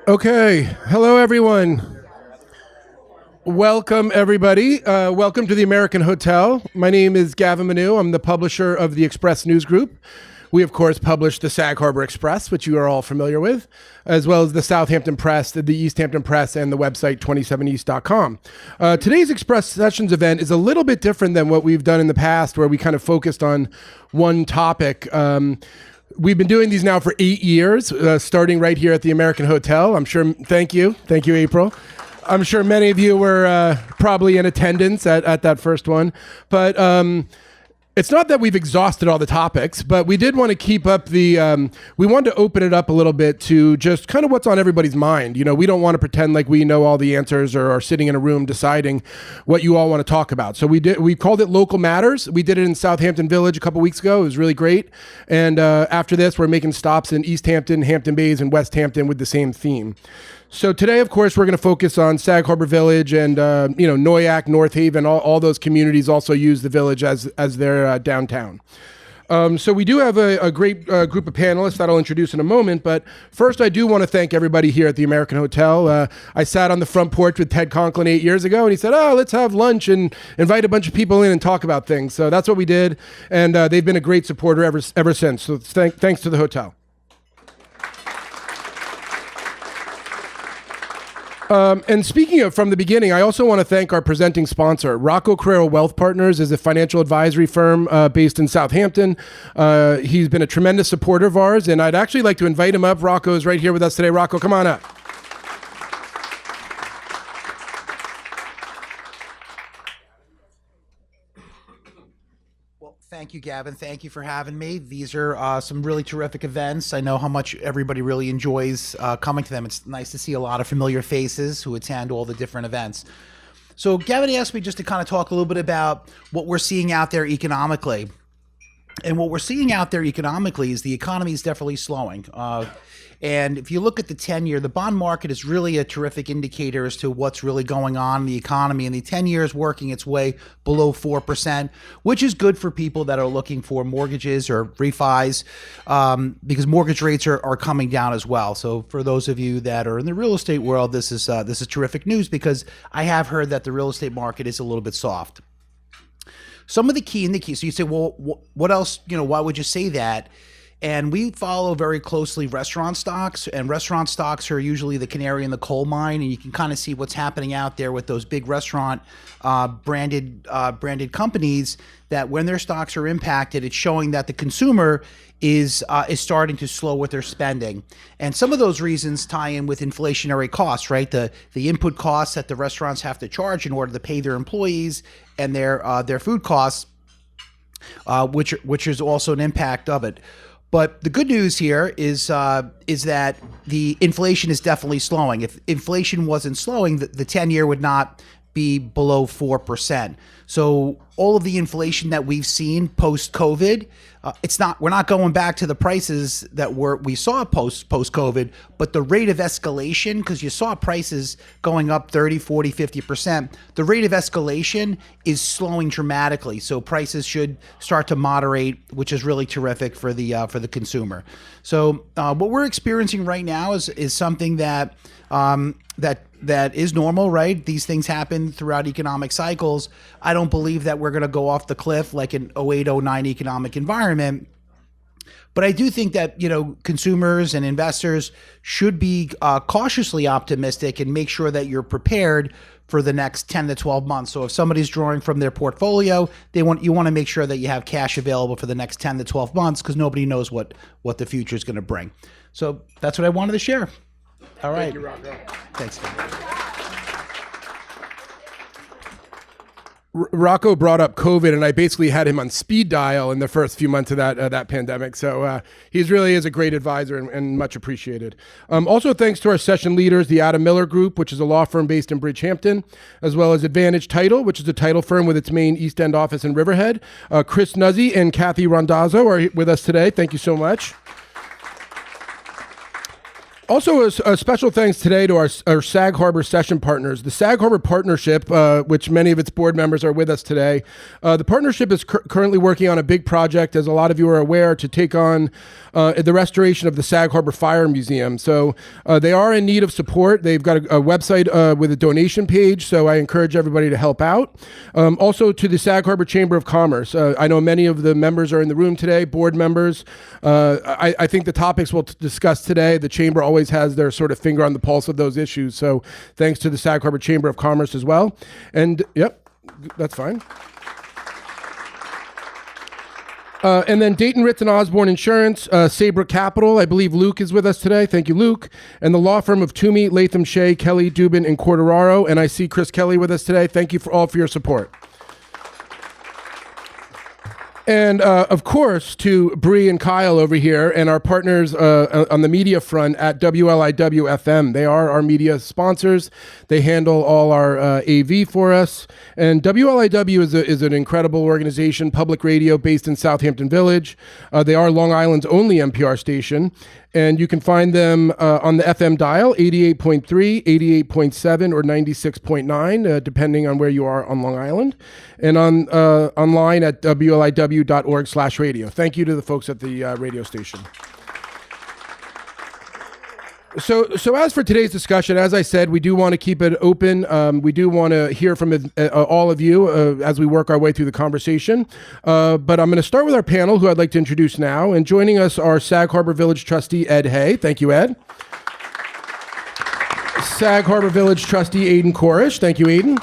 Okay. Hello, everyone. Welcome, everybody. Welcome to the American Hotel. My name is Gavin Manu. I'm the publisher of the Express News Group. We, of course, publish the Sag Harbor Express, which you are all familiar with, as well as the Southampton Press, the East Hampton Press, and the website 27east.com. Today's Express Sessions event is a little bit different than what we've done in the past, where we kind of focused on one topic. We've been doing these now for 8 years, starting right here at the American Hotel. I'm sure, thank you, April. I'm sure many of you were probably in attendance at that first one, but it's not that we've exhausted all the topics, but we did want to keep up we wanted to open it up a little bit to just kind of what's on everybody's mind. You know, we don't want to pretend like we know all the answers or are sitting in a room deciding what you all want to talk about. So we called it Local Matters. We did it in Southampton Village a couple weeks ago. It was really great. And after this, we're making stops in East Hampton, Hampton Bays, and West Hampton with the same theme. So today, of course, we're going to focus on Sag Harbor Village and, Noyac, North Haven. All those communities also use the village as their downtown. So we do have a great group of panelists that I'll introduce in a moment. But first, I do want to thank everybody here at the American Hotel. I sat on the front porch with Ted Conklin 8 years ago, and he said, let's have lunch and invite a bunch of people in and talk about things. So that's what we did. And they've been a great supporter ever since. So thanks to the hotel. And speaking of from the beginning, I also want to thank our presenting sponsor. Rocco Carrero Wealth Partners is a financial advisory firm based in Southampton. He's been a tremendous supporter of ours, and I'd actually like to invite him up. Rocco is right here with us today. Rocco, come on up. Thank you, Gavin. Thank you for having me. These are some really terrific events. I know how much everybody really enjoys coming to them. It's nice to see a lot of familiar faces who attend all the different events. So Gavin asked me just to kind of talk a little bit about what we're seeing out there economically. And what we're seeing out there economically is the economy is definitely slowing. And if you look at the 10-year, the bond market is really a terrific indicator as to what's really going on in the economy. And the 10-year is working its way below 4%, which is good for people that are looking for mortgages or refis, because mortgage rates are coming down as well. So for those of you that are in the real estate world, this is terrific news, because I have heard that the real estate market is a little bit soft. Some of the key indicators. So you say, well, what else? Why would you say that? And we follow very closely restaurant stocks, and restaurant stocks are usually the canary in the coal mine. And you can kind of see what's happening out there with those big restaurant branded companies, that when their stocks are impacted, it's showing that the consumer is starting to slow with their spending. And some of those reasons tie in with inflationary costs, right? The input costs that the restaurants have to charge in order to pay their employees and their food costs, which is also an impact of it. But the good news here is that the inflation is definitely slowing. If inflation wasn't slowing, the 10-year would not be below 4%. So all of the inflation that we've seen post-COVID, we're not going back to the prices that we saw post-COVID, but the rate of escalation, because you saw prices going up 30, 40, 50%, the rate of escalation is slowing dramatically. So prices should start to moderate, which is really terrific for the consumer. So what we're experiencing right now is something that is normal, right? These things happen throughout economic cycles. I don't believe that we're going to go off the cliff like an 08, 09 economic environment. But I do think that, consumers and investors should be cautiously optimistic and make sure that you're prepared for the next 10 to 12 months. So if somebody's drawing from their portfolio, you want to make sure that you have cash available for the next 10 to 12 months, because nobody knows what the future is going to bring. So that's what I wanted to share. All right. Thank you, Rocco. Thanks. Rocco brought up COVID, and I basically had him on speed dial in the first few months of that pandemic. So he really is a great advisor and much appreciated. Also, thanks to our session leaders, the Adam Miller Group, which is a law firm based in Bridgehampton, as well as Advantage Title, which is a title firm with its main East End office in Riverhead. Chris Nuzzi and Kathy Rondazzo are with us today. Thank you so much. Also, a special thanks today to our Sag Harbor session partners. The Sag Harbor Partnership, which many of its board members are with us today. The partnership is currently working on a big project, as a lot of you are aware, to take on the restoration of the Sag Harbor Fire Museum. So they are in need of support. They've got a website with a donation page, so I encourage everybody to help out. Also to the Sag Harbor Chamber of Commerce. I know many of the members are in the room today, board members. I think the topics we'll discuss today, the Chamber always has their sort of finger on the pulse of those issues. So thanks to the Sag Harbor Chamber of Commerce as well. And yep, that's fine. And then Dayton, Ritz, and Osborne Insurance, Sabre Capital. I believe Luke is with us today. Thank you, Luke. And the law firm of Toomey, Latham, Shea, Kelly, Dubin, and Corderaro. And I see Chris Kelly with us today. Thank you all for your support. And, of course, to Bree and Kyle over here and our partners on the media front at WLIW-FM. They are our media sponsors. They handle all our AV for us. And WLIW is an incredible organization, public radio based in Southampton Village. They are Long Island's only NPR station. And you can find them on the FM dial, 88.3, 88.7, or 96.9, depending on where you are on Long Island, and on online at wliw.org/radio. Thank you to the folks at the radio station. So as for today's discussion, as I said, we do want to keep it open. We do want to hear from all of you as we work our way through the conversation. But I'm going to start with our panel, who I'd like to introduce now. And joining us are Sag Harbor Village Trustee Ed Haye. Thank you, Ed. Sag Harbor Village Trustee Aidan Corish. Thank you, Aidan.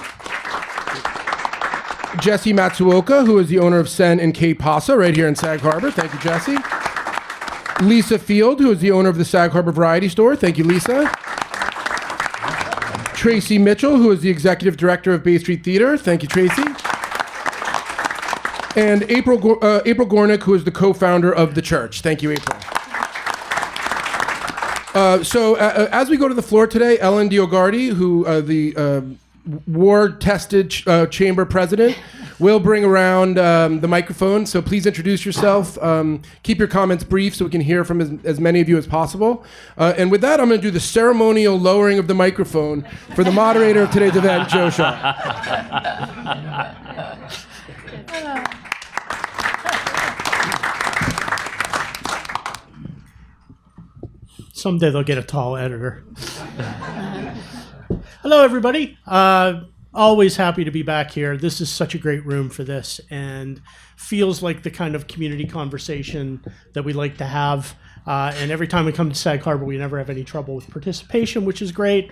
Jesse Matsuoka, who is the owner of Sen and KPasa right here in Sag Harbor. Thank you, Jesse. Lisa Field, who is the owner of the Sag Harbor Variety Store. Thank you, Lisa. Tracy Mitchell, who is the executive director of Bay Street Theater. Thank you, Tracy. And April Gornik, who is the co-founder of The Church. Thank you, April. So as we go to the floor today, Ellen Diogardi, who the war-tested chamber president, will bring around the microphone. So please introduce yourself. Keep your comments brief so we can hear from as many of you as possible. And with that, I'm going to do the ceremonial lowering of the microphone for the moderator of today's event, Joe Shaw. Someday they'll get a tall editor. Hello, everybody. Always happy to be back here. This is such a great room for this, and feels like the kind of community conversation that we like to have. And every time we come to Sag Harbor, we never have any trouble with participation, which is great.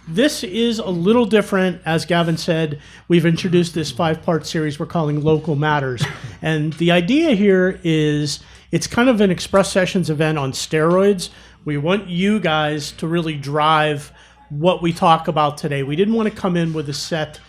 This is a little different. As Gavin said, we've introduced this 5-part series we're calling Local Matters. And the idea here is it's kind of an Express Sessions event on steroids. We want you guys to really drive what we talk about today. We didn't want to come in with a set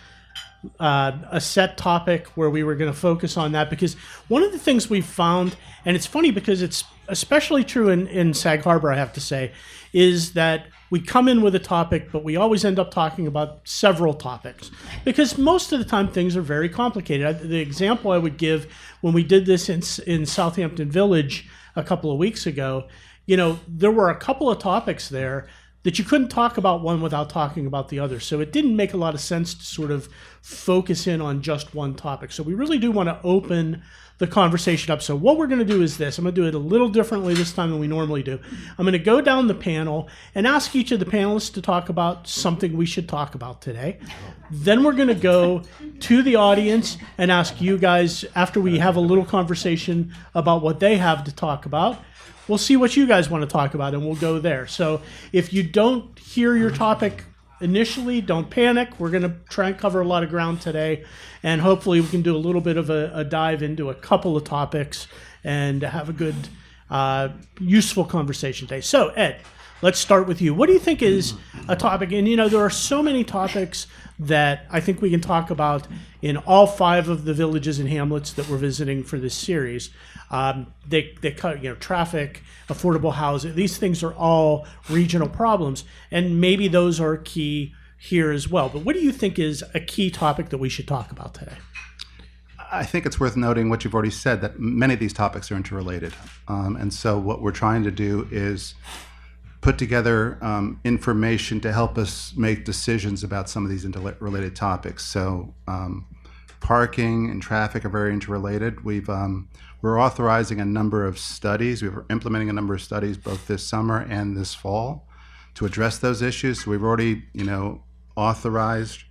topic where we were going to focus on that, because one of the things we've found, and it's funny because it's especially true in Sag Harbor, I have to say, is that we come in with a topic, but we always end up talking about several topics, because most of the time things are very complicated. The example I would give, when we did this in Southampton Village a couple of weeks ago, there were a couple of topics there that you couldn't talk about one without talking about the other. So it didn't make a lot of sense to sort of focus in on just one topic. So we really do want to open the conversation up. So what we're going to do is this. I'm going to do it a little differently this time than we normally do. I'm going to go down the panel and ask each of the panelists to talk about something we should talk about today. Then we're going to go to the audience and ask you guys, after we have a little conversation about what they have to talk about, we'll see what you guys want to talk about, and we'll go there. So if you don't hear your topic initially, don't panic. We're going to try and cover a lot of ground today, and hopefully we can do a little bit of a dive into a couple of topics and have a good, useful conversation today. So, Ed, let's start with you. What do you think is a topic? And, there are so many topics that I think we can talk about in all 5 of the villages and hamlets that we're visiting for this series. They cut, traffic, affordable housing. These things are all regional problems, and maybe those are key here as well. But what do you think is a key topic that we should talk about today? I think it's worth noting what you've already said, that many of these topics are interrelated. And so what we're trying to do is put together information to help us make decisions about some of these interrelated topics. So parking and traffic are very interrelated. We're authorizing a number of studies. We're implementing a number of studies both this summer and this fall to address those issues. So we've already, authorized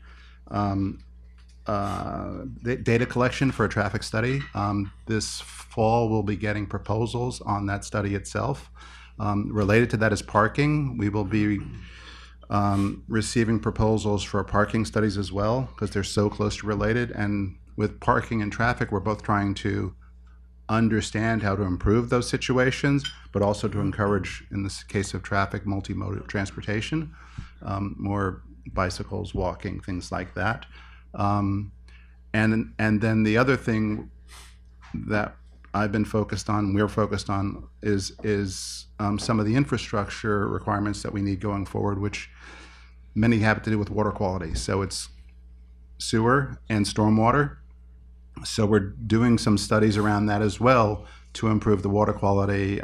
data collection for a traffic study. This fall, we'll be getting proposals on that study itself. Related to that is parking. We will be receiving proposals for parking studies as well, because they're so closely related. And with parking and traffic, we're both trying to understand how to improve those situations, but also to encourage, in this case of traffic, multimodal transportation, more bicycles, walking, things like that. And then the other thing that I've been focused on, we're focused on, is some of the infrastructure requirements that we need going forward, which many have to do with water quality. So it's sewer and stormwater. So we're doing some studies around that as well to improve the water quality.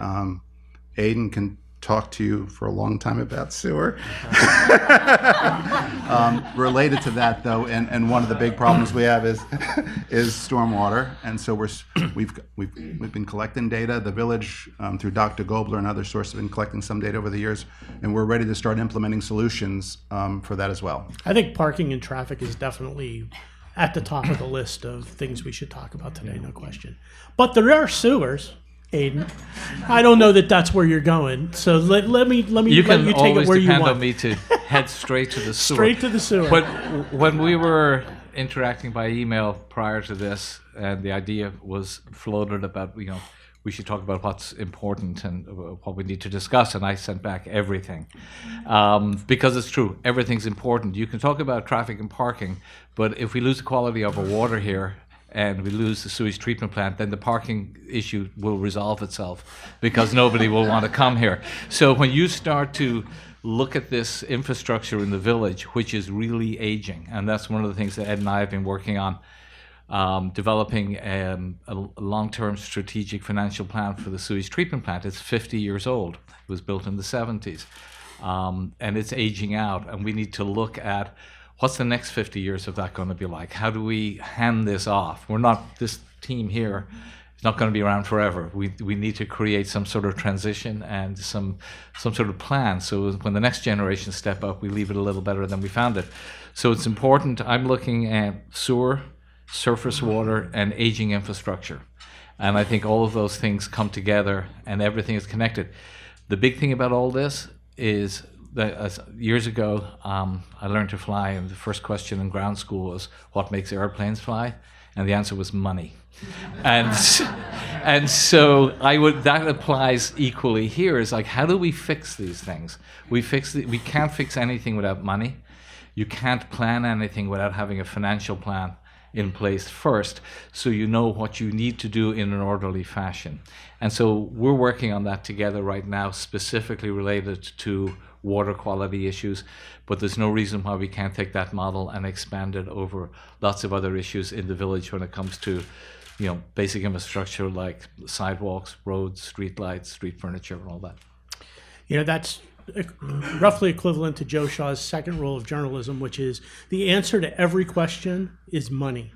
Aidan can talk to you for a long time about sewer. Related to that, though, and one of the big problems we have is stormwater. And so we've been collecting data. The village, through Dr. Gobler and other sources, have been collecting some data over the years, and we're ready to start implementing solutions for that as well. I think parking and traffic is definitely at the top of the list of things we should talk about today, no question. But there are sewers, Aidan. I don't know that that's where you're going, so let me You let you can take always it where you depend want. on me to head straight to the sewer. Straight to the sewer. But when we were interacting by email prior to this, and the idea was floated about, we should talk about what's important and what we need to discuss, and I sent back everything. Because it's true, everything's important. You can talk about traffic and parking, but if we lose the quality of our water here and we lose the sewage treatment plant, then the parking issue will resolve itself because nobody will want to come here. So when you start to look at this infrastructure in the village, which is really aging, and that's one of the things that Ed and I have been working on, developing a long-term strategic financial plan for the sewage treatment plant. It's 50 years old. It was built in the 70s. And it's aging out. And we need to look at what's the next 50 years of that going to be like? How do we hand this off? This team here is not going to be around forever. We need to create some sort of transition and some sort of plan. So when the next generation step up, we leave it a little better than we found it. So it's important. I'm looking at sewer, surface water, and aging infrastructure. And I think all of those things come together and everything is connected. The big thing about all this is that years ago, I learned to fly, and the first question in ground school was, what makes airplanes fly? And the answer was money. And so that applies equally here. Is like, how do we fix these things? We can't fix anything without money. You can't plan anything without having a financial plan in place first, so you know what you need to do in an orderly fashion. And so we're working on that together right now, specifically related to water quality issues, but there's no reason why we can't take that model and expand it over lots of other issues in the village when it comes to, basic infrastructure like sidewalks, roads, street lights, street furniture, and all that. That's roughly equivalent to Joe Shaw's second rule of journalism, which is the answer to every question is money.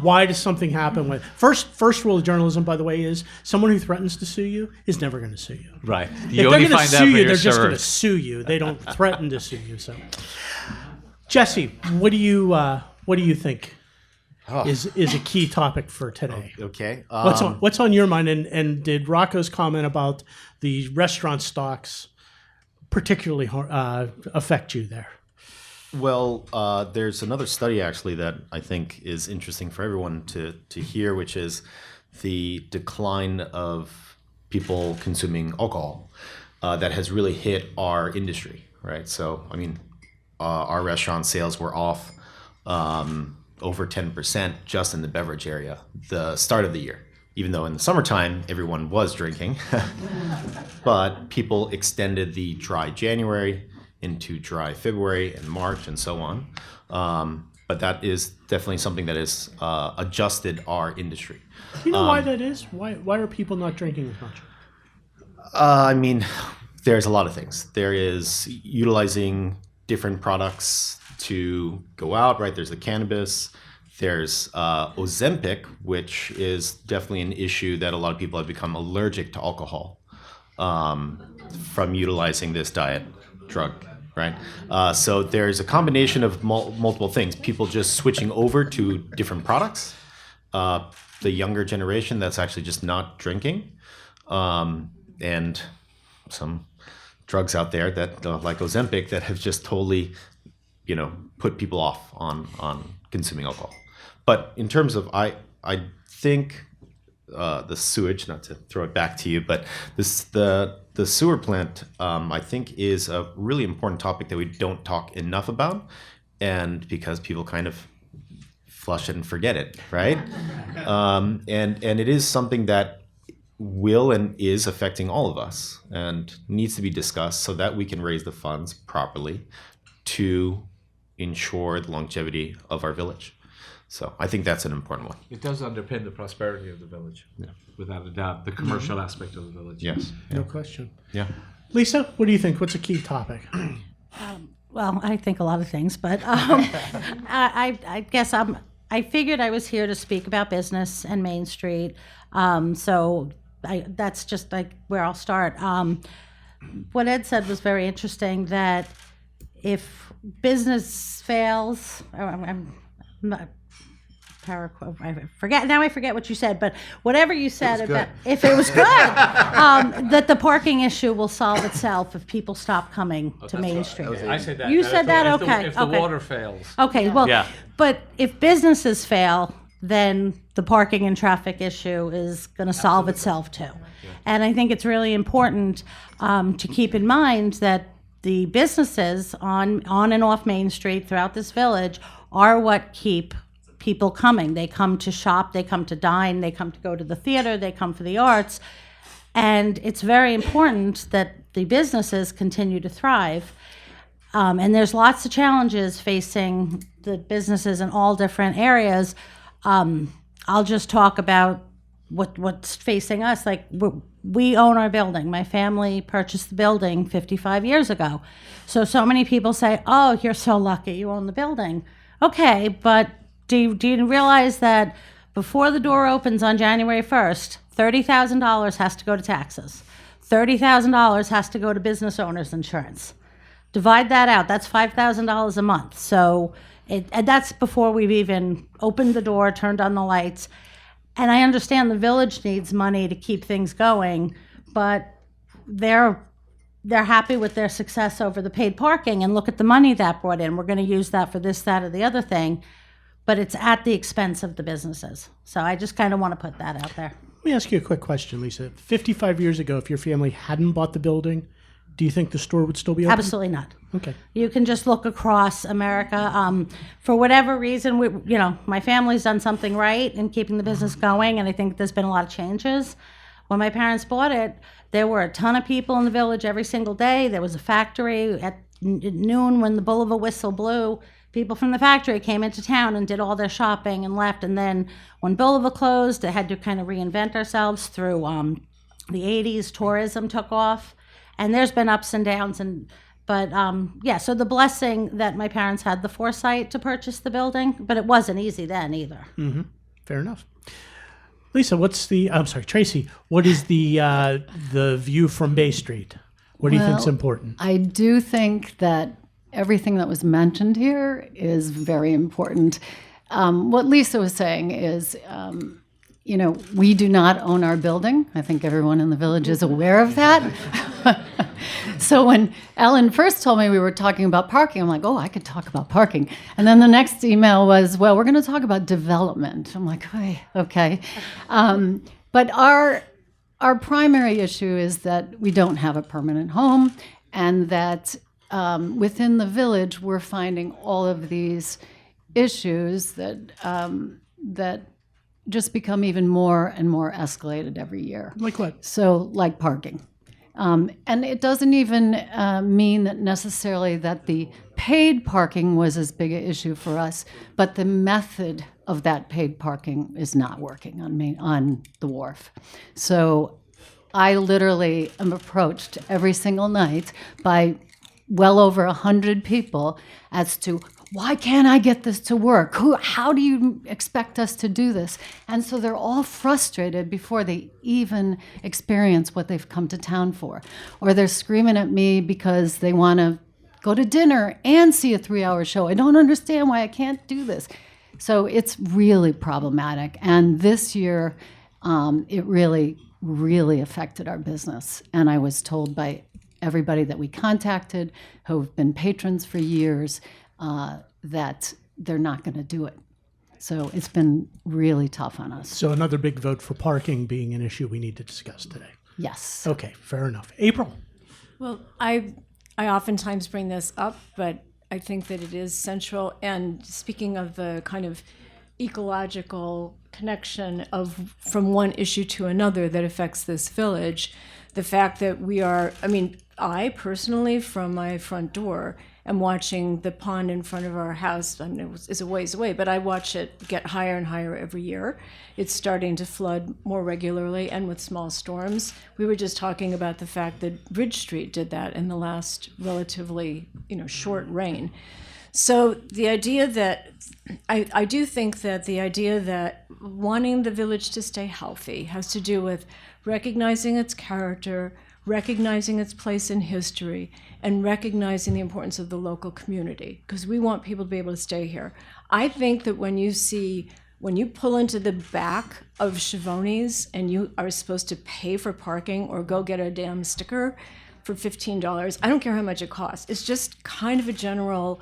Why does something happen? First rule of journalism, by the way, is someone who threatens to sue you is never going to sue you. Right. If they're going to sue you, they're just going to sue you. They don't threaten to sue you. So, Jesse, what do you think is a key topic for today? Okay. What's on your mind? And did Rocco's comment about the restaurant stocks particularly affect you there? Well, there's another study actually that I think is interesting for everyone to hear, which is the decline of people consuming alcohol that has really hit our industry, right? So, our restaurant sales were off over 10% just in the beverage area the start of the year. Even though in the summertime, everyone was drinking. But people extended the dry January into dry February and March and so on. But that is definitely something that has adjusted our industry. Do you know why that is? Why are people not drinking as much? There's a lot of things. There is utilizing different products to go out, right? There's the cannabis. There's Ozempic, which is definitely an issue that a lot of people have become allergic to alcohol from utilizing this diet drug, right? So there's a combination of multiple things. People just switching over to different products. The younger generation that's actually just not drinking. And some drugs out there that like Ozempic that have just totally, put people off on consuming alcohol. But in terms of, I think the sewage, not to throw it back to you, but the sewer plant, I think is a really important topic that we don't talk enough about, and because people kind of flush it and forget it, right? And it is something that will and is affecting all of us and needs to be discussed so that we can raise the funds properly to ensure the longevity of our village. So I think that's an important one. It does underpin the prosperity of the village, without a doubt. The commercial aspect of the village. Yes. No question. Yeah. Lisa, what do you think? What's a key topic? Well, I think a lot of things, but I guess I figured I was here to speak about business and Main Street. So that's just like where I'll start. What Ed said was very interesting, that if business fails, I'm not I forget what you said, but whatever you said about if it was good, that the parking issue will solve itself if people stop coming to Main Street. I said that. You said that? Okay. If the water fails. Okay, well, Yeah. but if businesses fail, then the parking and traffic issue is going to solve itself too. And I think it's really important to keep in mind that the businesses on and off Main Street throughout this village are what keep people coming. They come to shop, they come to dine, they come to go to the theater, they come for the arts. And it's very important that the businesses continue to thrive. And there's lots of challenges facing the businesses in all different areas. I'll just talk about what's facing us. Like, we own our building. My family purchased the building 55 years ago. So many people say, oh, you're so lucky you own the building. Okay, but do you realize that before the door opens on January 1st, $30,000 has to go to taxes. $30,000 has to go to business owners' insurance. Divide that out. That's $5,000 a month. So and that's before we've even opened the door, turned on the lights. And I understand the village needs money to keep things going, but they're happy with their success over the paid parking, and look at the money that brought in. We're going to use that for this, that, or the other thing, but it's at the expense of the businesses. So I just kind of want to put that out there. Let me ask you a quick question, Lisa. 55 years ago, if your family hadn't bought the building, do you think the store would still be open? Absolutely not. Okay. You can just look across America. For whatever reason, my family's done something right in keeping the business going, and I think there's been a lot of changes. When my parents bought it, there were a ton of people in the village every single day. There was a factory at noon when the bull of a whistle blew. People from the factory came into town and did all their shopping and left. And then when Bulova closed, it had to kind of reinvent ourselves through the 80s. Tourism took off. And there's been ups and downs. So the blessing that my parents had the foresight to purchase the building, but it wasn't easy then either. Mm-hmm. Fair enough. Lisa, Tracy, what is the view from Bay Street? What do you think is important? I do think that everything that was mentioned here is very important. What Lisa was saying is, we do not own our building. I think everyone in the village is aware of that. So when Ellen first told me we were talking about parking, I'm like, oh, I could talk about parking. And then the next email was, well, we're going to talk about development. I'm like, okay. But our primary issue is that we don't have a permanent home, and that within the village we're finding all of these issues that just become even more and more escalated every year. Like what? So, like parking. And it doesn't even mean that necessarily that the paid parking was as big an issue for us, but the method of that paid parking is not working on the wharf. So I literally am approached every single night by well over 100 people as to, why can't I get this to work? How do you expect us to do this? And so they're all frustrated before they even experience what they've come to town for. Or they're screaming at me because they want to go to dinner and see a 3-hour show. I don't understand why I can't do this. So it's really problematic. And this year, it really, really affected our business. And I was told by everybody that we contacted, who have been patrons for years, that they're not going to do it. So it's been really tough on us. So another big vote for parking being an issue we need to discuss today. Yes. Okay, fair enough. April? Well, I oftentimes bring this up, but I think that it is central. And speaking of the kind of ecological connection of from one issue to another that affects this village, the fact that we are, I personally, from my front door, am watching the pond in front of our house. It's a ways away, but I watch it get higher and higher every year. It's starting to flood more regularly and with small storms. We were just talking about the fact that Bridge Street did that in the last relatively, short rain. So the idea that, I do think that the idea that wanting the village to stay healthy has to do with recognizing its character, recognizing its place in history, and recognizing the importance of the local community, because we want people to be able to stay here. I think that when you pull into the back of Schiavone's and you are supposed to pay for parking or go get a damn sticker for $15, I don't care how much it costs. It's just kind of a general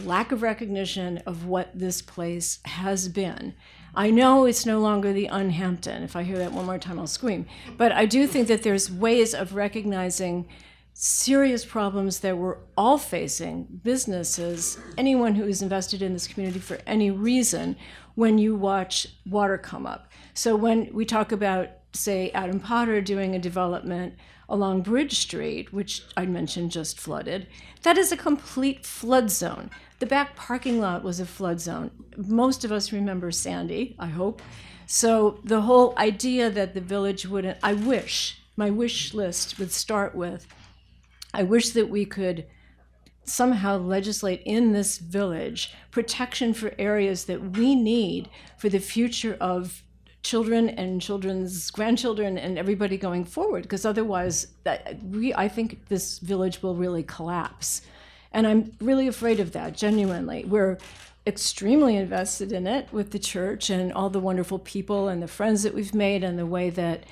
lack of recognition of what this place has been. I know it's no longer the Unhampton. If I hear that one more time, I'll scream. But I do think that there's ways of recognizing serious problems that we're all facing, businesses, anyone who is invested in this community for any reason, when you watch water come up. So when we talk about, say, Adam Potter doing a development along Bridge Street, which I mentioned just flooded, that is a complete flood zone. The back parking lot was a flood zone. Most of us remember Sandy, I hope. So the whole idea that the village wouldn't, my wish list would start with, I wish that we could somehow legislate in this village protection for areas that we need for the future of children and children's grandchildren and everybody going forward, because otherwise I think this village will really collapse. And I'm really afraid of that, genuinely. We're extremely invested in it with the church and all the wonderful people and the friends that we've made and the way that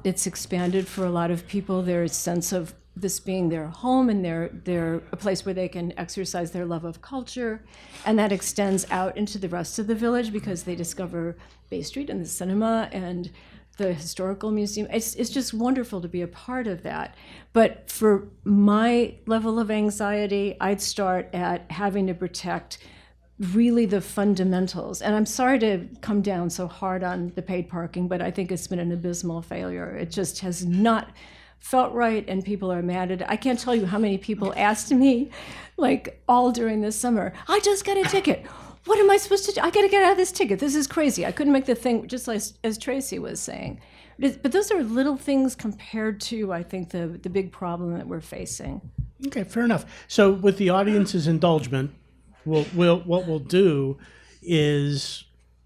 it's expanded for a lot of people. Their sense of this being their home and they're a place where they can exercise their love of culture. And that extends out into the rest of the village because they discover Bay Street and the cinema and the historical museum. It's just wonderful to be a part of that. But for my level of anxiety, I'd start at having to protect really the fundamentals. And I'm sorry to come down so hard on the paid parking, but I think it's been an abysmal failure. It just has not felt right, and people are mad at it. I can't tell you how many people asked me, like all during this summer, I just got a ticket. What am I supposed to do? I got to get out of this ticket. This is crazy. I couldn't make the thing, just like as Tracy was saying. But those are little things compared to, I think, the big problem that we're facing. Okay, fair enough. So with the audience's indulgement, what we'll do is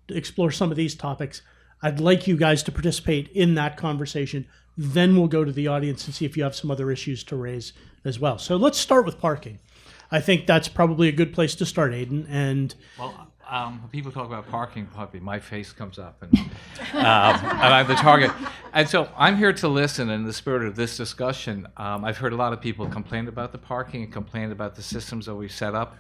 explore some of these topics. I'd like you guys to participate in that conversation. Then we'll go to the audience and see if you have some other issues to raise as well. So let's start with parking. I think that's probably a good place to start, Aidan. And when people talk about parking, probably my face comes up, and I'm the target. And so I'm here to listen. In the spirit of this discussion, I've heard a lot of people complain about the parking and complain about the systems that we've set up,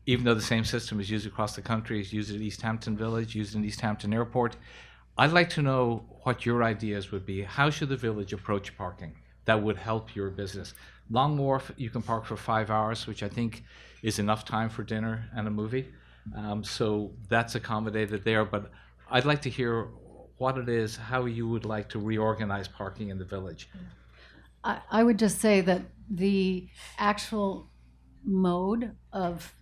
even though the same system is used across the country. It's used at East Hampton Village, used in East Hampton Airport. I'd like to know what your ideas would be. How should the village approach parking that would help your business? Long Wharf, you can park for 5 hours, which I think is enough time for dinner and a movie. So that's accommodated there. But I'd like to hear what it is, how you would like to reorganize parking in the village. I would just say that the actual mode of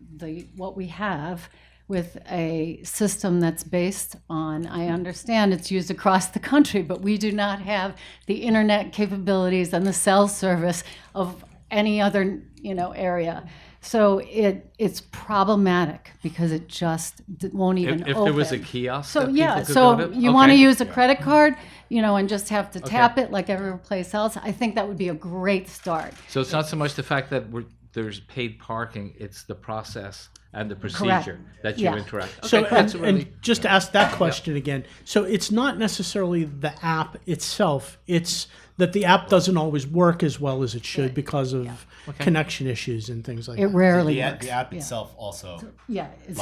what we have, with a system that's based on, I understand it's used across the country, but we do not have the internet capabilities and the cell service of any other, area. So it's problematic because it just won't even If open. there was a kiosk, So that yeah, people could so go to? you want to Okay. use a credit card, and just have to tap it like every place else. I think that would be a great start. So it's not so much the fact that there's paid parking; it's the process and the procedure that you Yeah. interact. So, Okay, that's and, really- and just to ask that question again, so it's not necessarily the app itself, it's that the app doesn't always work as well as it should because of connection issues and things like It that. rarely The works. app itself also Yeah, it's,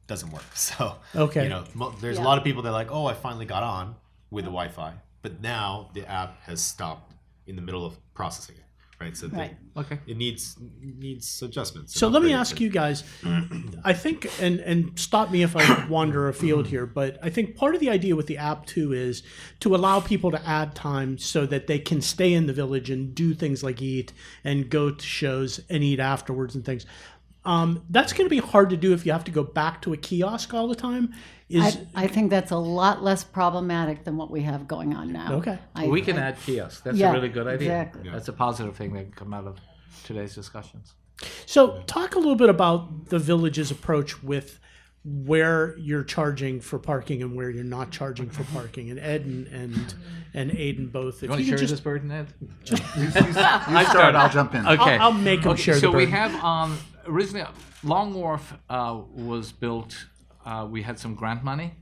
doesn't work. So Okay. there's a lot of people that are like, oh, I finally got on with the Wi-Fi, but now the app has stopped in the middle of processing it, right? So Right. Okay. it needs adjustments. So let me ask you guys, I think, and stop me if I wander afield here, but I think part of the idea with the app too is to allow people to add time so that they can stay in the village and do things like eat and go to shows and eat afterwards and things. That's going to be hard to do if you have to go back to a kiosk all the time. I think that's a lot less problematic than what we have going on now. Okay. We can add kiosks. That's Yeah, a really good idea. exactly. That's a positive thing that can come out of today's discussions. So talk a little bit about the village's approach with where you're charging for parking and where you're not charging for parking. And Ed and Aidan both. If You want to could share this burden, Ed? You start, I'll jump in. Okay. I'll make them share so the we burden. have originally Long Wharf was built. We had some grant money,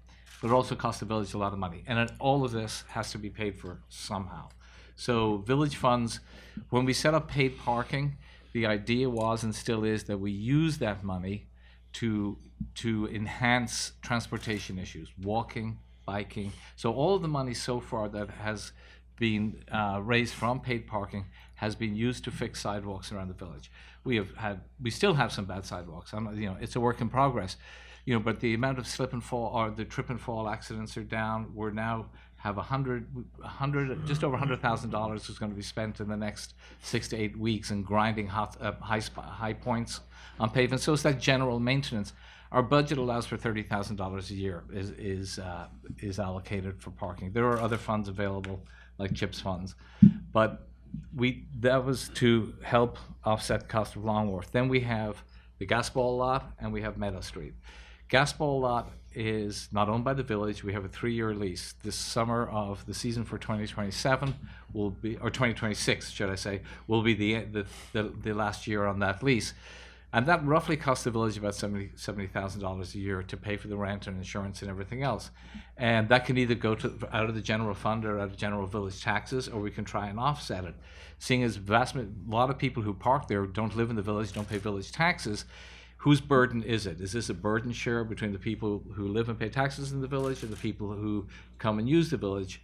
but it also cost the village a lot of money, and all of this has to be paid for somehow. So village funds, when we set up paid parking, the idea was and still is that we use that money to enhance transportation issues, walking, biking. So all of the money so far that has been raised from paid parking has been used to fix sidewalks around the village. We still have some bad sidewalks. It's a work in progress. But the amount of slip and fall or the trip and fall accidents are down. We're now have just over $100,000 is going to be spent in the next 6 to 8 weeks in grinding high points on pavement. So it's that general maintenance. Our budget allows for $30,000 a year is allocated for parking. There are other funds available like CHIPS funds, but that was to help offset the cost of Long Wharf. Then we have the Gasball lot and we have Meadow Street. Gasball lot is not owned by the village. We have a 3-year lease. This summer of the season for 2027 will be, or 2026, should I say, will be the last year on that lease. And that roughly costs the village about $70,000 a year to pay for the rent and insurance and everything else. And that can either go out of the general fund or out of general village taxes, or we can try and offset it. Seeing as a lot of people who park there don't live in the village, don't pay village taxes, whose burden is it? Is this a burden share between the people who live and pay taxes in the village and the people who come and use the village?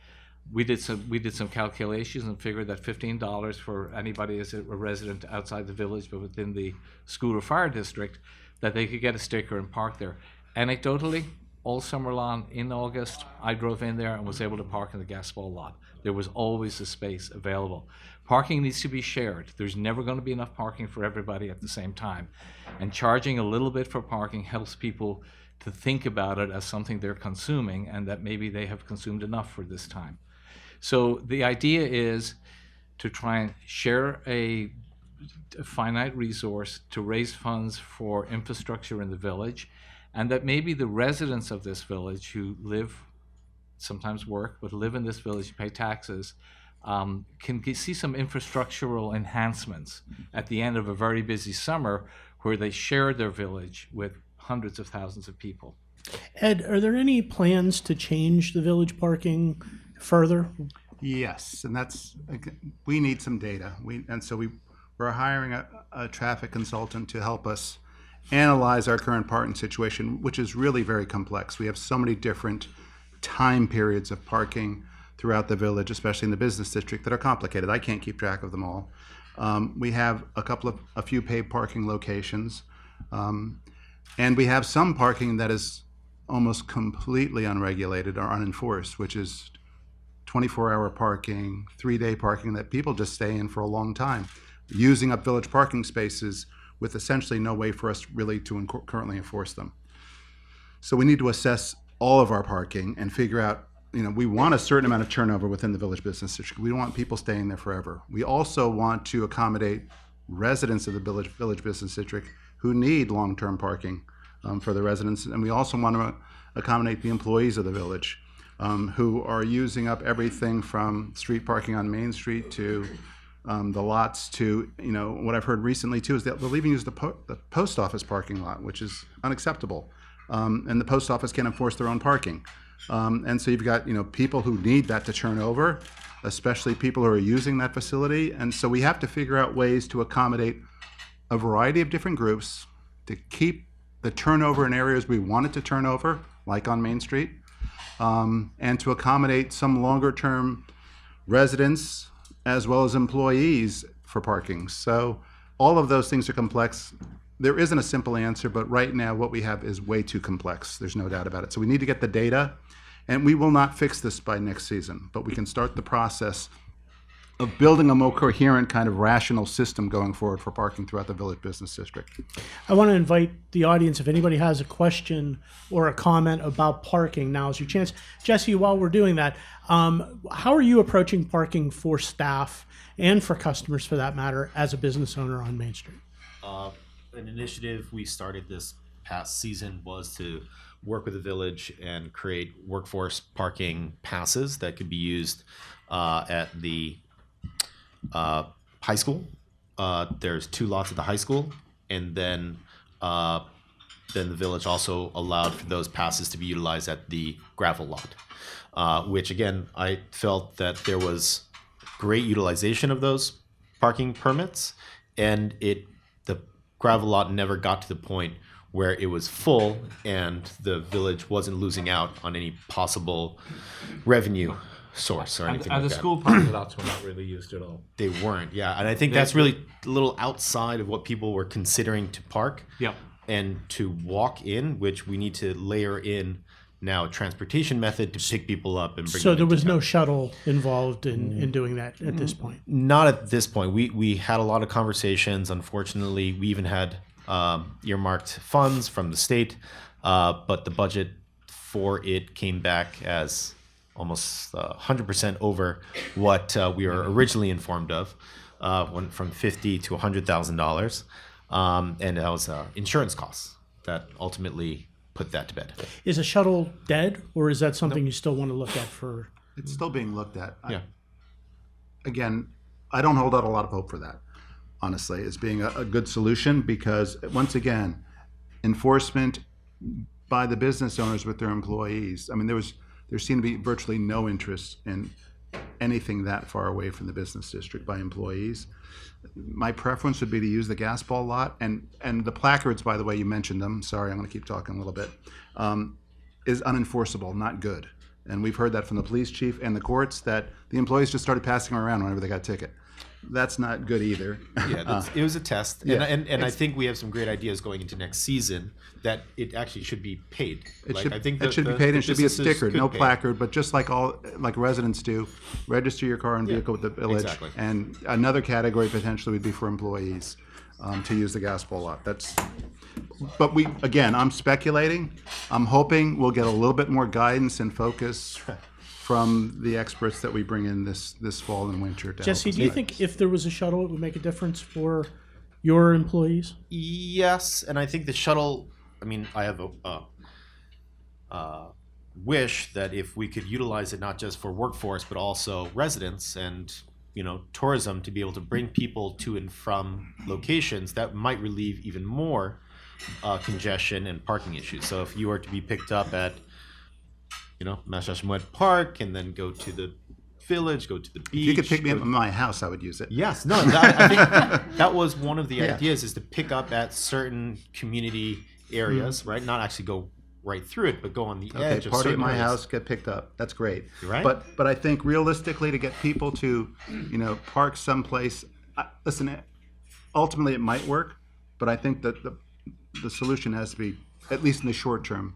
We did some calculations and figured that $15 for anybody as a resident outside the village but within the school or fire district, that they could get a sticker and park there. Anecdotally, all summer long in August, I drove in there and was able to park in the Gasball lot. There was always a space available. Parking needs to be shared. There's never going to be enough parking for everybody at the same time. And charging a little bit for parking helps people to think about it as something they're consuming and that maybe they have consumed enough for this time. So the idea is to try and share a finite resource to raise funds for infrastructure in the village, and that maybe the residents of this village who live, sometimes work, but live in this village, pay taxes, can see some infrastructural enhancements at the end of a very busy summer where they share their village with hundreds of thousands of people. Ed, are there any plans to change the village parking further? Yes, and we need some data. We're hiring a traffic consultant to help us analyze our current parking situation, which is really very complex. We have so many different time periods of parking throughout the village, especially in the business district, that are complicated. I can't keep track of them all. We have a few paid parking locations, and we have some parking that is almost completely unregulated or unenforced, which is 24-hour parking, 3-day parking that people just stay in for a long time, using up village parking spaces with essentially no way for us really to currently enforce them. So we need to assess all of our parking and figure out, we want a certain amount of turnover within the Village Business District. We don't want people staying there forever. We also want to accommodate residents of the Village Business District who need long-term parking for the residents. And we also want to accommodate the employees of the village who are using up everything from street parking on Main Street to the lots to, what I've heard recently too is that they'll even use the post office parking lot, which is unacceptable. And the post office can't enforce their own parking. And so you've got, people who need that to turn over, especially people who are using that facility. And so we have to figure out ways to accommodate a variety of different groups to keep the turnover in areas we want it to turn over, like on Main Street, and to accommodate some longer term residents as well as employees for parking. So all of those things are complex. There isn't a simple answer, but right now what we have is way too complex. There's no doubt about it. So we need to get the data, and we will not fix this by next season, but we can start the process of building a more coherent kind of rational system going forward for parking throughout the Village Business District. I want to invite the audience, if anybody has a question or a comment about parking, now is your chance. Jesse, while we're doing that, how are you approaching parking for staff and for customers, for that matter, as a business owner on Main Street? An initiative we started this past season was to work with the village and create workforce parking passes that could be used at the high school. There's 2 lots at the high school, and then the village also allowed for those passes to be utilized at the gravel lot, which again, I felt that there was great utilization of those parking permits, and the gravel lot never got to the point where it was full and the village wasn't losing out on any possible revenue source or anything And like the that. school parking lots were not really used at all. They weren't, yeah. And I think that's really a little outside of what people were considering to park Yeah. and to walk in, which we need to layer in now a transportation method to pick people up and bring So them there into was no town. shuttle involved in doing that at this point? Not at this point. We had a lot of conversations. Unfortunately, we even had earmarked funds from the state, but the budget for it came back as almost 100% over what we were originally informed of, went from $50,000 to $100,000, and that was insurance costs that ultimately put that to bed. Is a shuttle dead, or is that something you still want to look at for? It's still being looked at. Yeah. Again, I don't hold out a lot of hope for that, honestly, as being a good solution, because once again, enforcement by the business owners with their employees. I mean, there seemed to be virtually no interest in anything that far away from the business district by employees. My preference would be to use the gas ball lot, and the placards, by the way, you mentioned them. Sorry, I'm going to keep talking a little bit. Is unenforceable, not good. And we've heard that from the police chief and the courts, that the employees just started passing them around whenever they got a ticket. That's not good either. Yeah, it was a test, yeah, and I think we have some great ideas going into next season that it actually should be paid. It Like, should, I think it should be paid, and it should be a businesses sticker, could no pay. placard, but just like residents do, register your car and vehicle with the village. exactly. And another category potentially would be for employees to use the gas bowl lot. But I'm speculating. I'm hoping we'll get a little bit more guidance and focus from the experts that we bring in this fall and winter. To Jesse, help us do you guide. think if there was a shuttle, it would make a difference for your employees? Yes, and I think the shuttle. I mean, I have a wish that if we could utilize it not just for workforce but also residents and tourism to be able to bring people to and from locations, that might relieve even more congestion and parking issues. So if you were to be picked up at Matsuoka Park and then go to the village, go to the beach. If you could pick me up at my house, I would use it. Yes, no, I think that was one of the Yeah. ideas, is to pick up at certain community areas, right? Not actually go right through it, but go on the Okay, edge of party at certain my areas. house, get picked up. That's great. Right. But I think realistically, to get people to, park someplace, listen, ultimately it might work, but I think that the solution has to be, at least in the short term,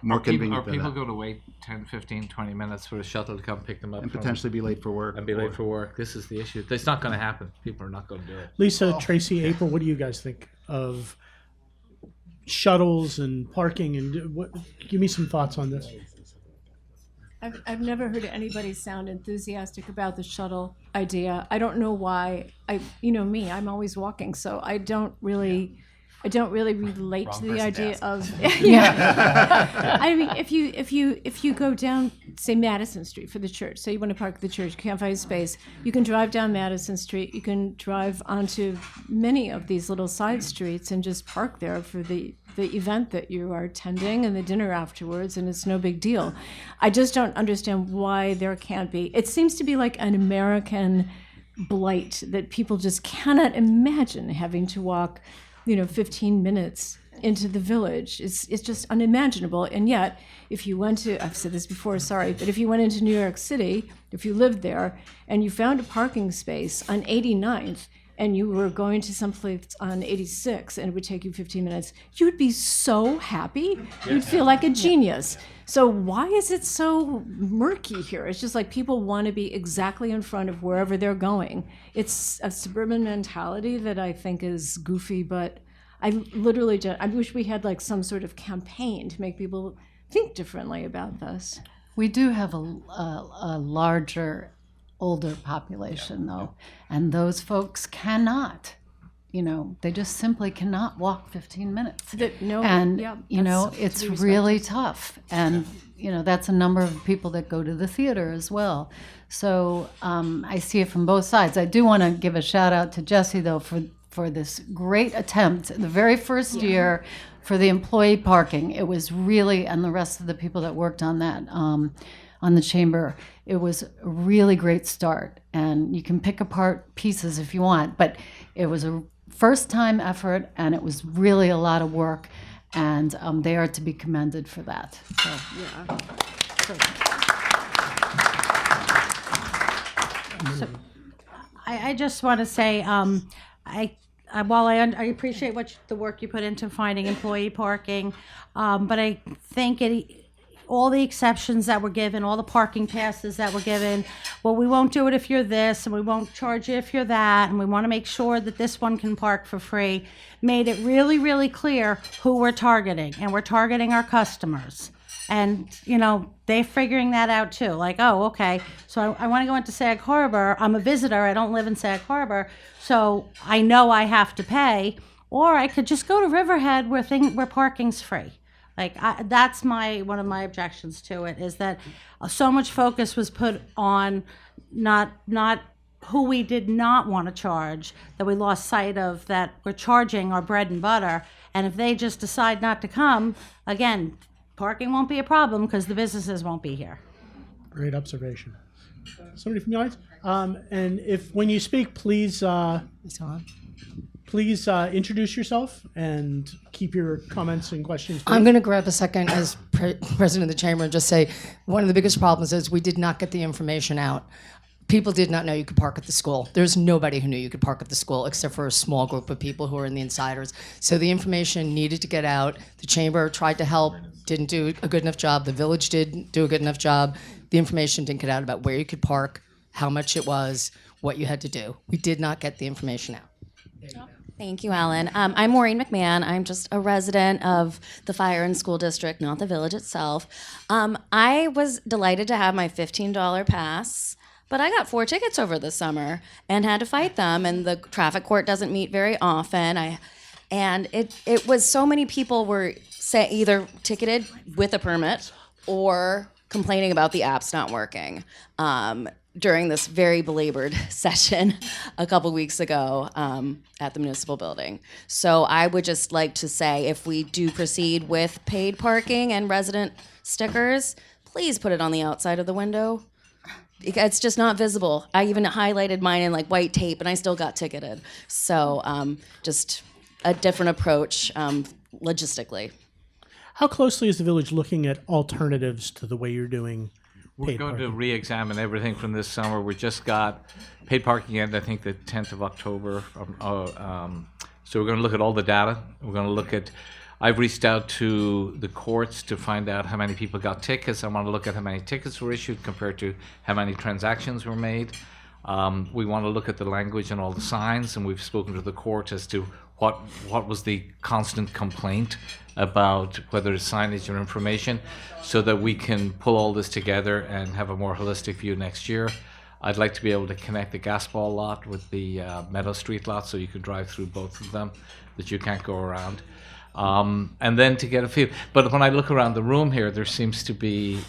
more Are people convenient than that. going to wait 10, 15, 20 minutes for a shuttle to come pick them up And from- potentially be late for work. and be late for work? This is the issue. It's not going to happen. People are not going to do it. Lisa, Tracy, April, what do you guys think of shuttles and parking? And give me some thoughts on this. I've never heard anybody sound enthusiastic about the shuttle idea. I don't know why. Me, I'm always walking, so I don't really relate to the idea of. I mean, if you go down, say Madison Street for the church, say you want to park at the church, you can't find space. You can drive down Madison Street. You can drive onto many of these little side streets and just park there for the event that you are attending and the dinner afterwards, and it's no big deal. I just don't understand why there can't be. It seems to be like an American blight that people just cannot imagine having to walk 15 minutes into the village. It's just unimaginable. And yet, if you went to, I've said this before, sorry, but if you went into New York City, if you lived there, and you found a parking space on 89th, and you were going to someplace on 86, and it would take you 15 minutes, you would be so happy. You'd feel like a genius. So why is it so murky here? It's just like people want to be exactly in front of wherever they're going. It's a suburban mentality that I think is goofy, but I wish we had like some sort of campaign to make people think differently about this. We do have a larger, older population, though, and those folks cannot. They just simply cannot walk 15 minutes. It's really tough. And, that's a number of people that go to the theater as well. So I see it from both sides. I do want to give a shout out to Jesse, though, for this great attempt. The very first year for the employee parking, it was really, and the rest of the people that worked on that, on the chamber, it was a really great start. And you can pick apart pieces if you want, but it was a first-time effort, and it was really a lot of work, and they are to be commended for that. So, I just want to say, while I appreciate the work you put into finding employee parking, but I think all the exceptions that were given, all the parking passes that were given, well, we won't do it if you're this, and we won't charge you if you're that, and we want to make sure that this one can park for free, made it really, really clear who we're targeting, and we're targeting our customers. And, they're figuring that out too. Like, oh, okay, so I want to go into Sag Harbor. I'm a visitor. I don't live in Sag Harbor, so I know I have to pay. Or I could just go to Riverhead where parking's free. Like, that's one of my objections to it, is that so much focus was put on not who we did not want to charge, that we lost sight of that we're charging our bread and butter. And if they just decide not to come, again, parking won't be a problem because the businesses won't be here. Great observation. Somebody from the audience? And when you speak, please introduce yourself and keep your comments and questions brief. I'm going to grab a second as president of the chamber and just say one of the biggest problems is we did not get the information out. People did not know you could park at the school. There's nobody who knew you could park at the school except for a small group of people who are in the insiders. So the information needed to get out. The chamber tried to help, didn't do a good enough job. The village didn't do a good enough job. The information didn't get out about where you could park, how much it was, what you had to do. We did not get the information out. Thank you, Alan. I'm Maureen McMahon. I'm just a resident of the Fire and School District, not the village itself. I was delighted to have my $15 pass, but I got 4 tickets over the summer and had to fight them, and the traffic court doesn't meet very often. And it was so many people were either ticketed with a permit or complaining about the apps not working. During this very belabored session a couple weeks ago at the municipal building. So I would just like to say, if we do proceed with paid parking and resident stickers, please put it on the outside of the window. It's just not visible. I even highlighted mine in like white tape and I still got ticketed. So just a different approach logistically. How closely is the village looking at alternatives to the way you're doing We're going to re-examine everything from this summer. We just got paid parking in, I think, the 10th of October. So we're going to look at all the data. We're going to look at I've reached out to the courts to find out how many people got tickets. I want to look at how many tickets were issued compared to how many transactions were made. We want to look at the language and all the signs, and we've spoken to the court as to what was the constant complaint about whether it's signage or information, so that we can pull all this together and have a more holistic view next year. I'd like to be able to connect the Gasball lot with the Meadow Street lot, so you can drive through both of them, that you can't go around. And then to get a feel. But when I look around the room here, there seems to be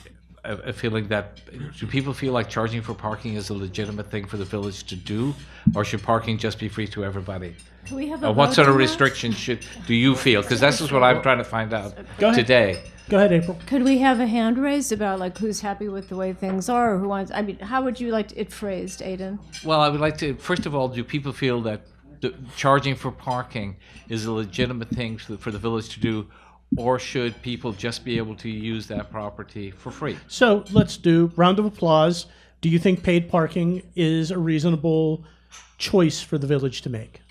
a feeling that, do people feel like charging for parking is a legitimate thing for the village to do, or should parking just be free to everybody? Can we have a What vote sort of on that? restrictions do you feel? Because this is what I'm trying to find out Go ahead. today. Go ahead, April. Could we have a hand raised about like who's happy with the way things are, or who wants? I mean, how would you like it phrased, Aidan? Well, I would like to, first of all, do people feel that charging for parking is a legitimate thing for the village to do, or should people just be able to use that property for free? So let's do round of applause. Do you think paid parking is a reasonable choice for the village to make?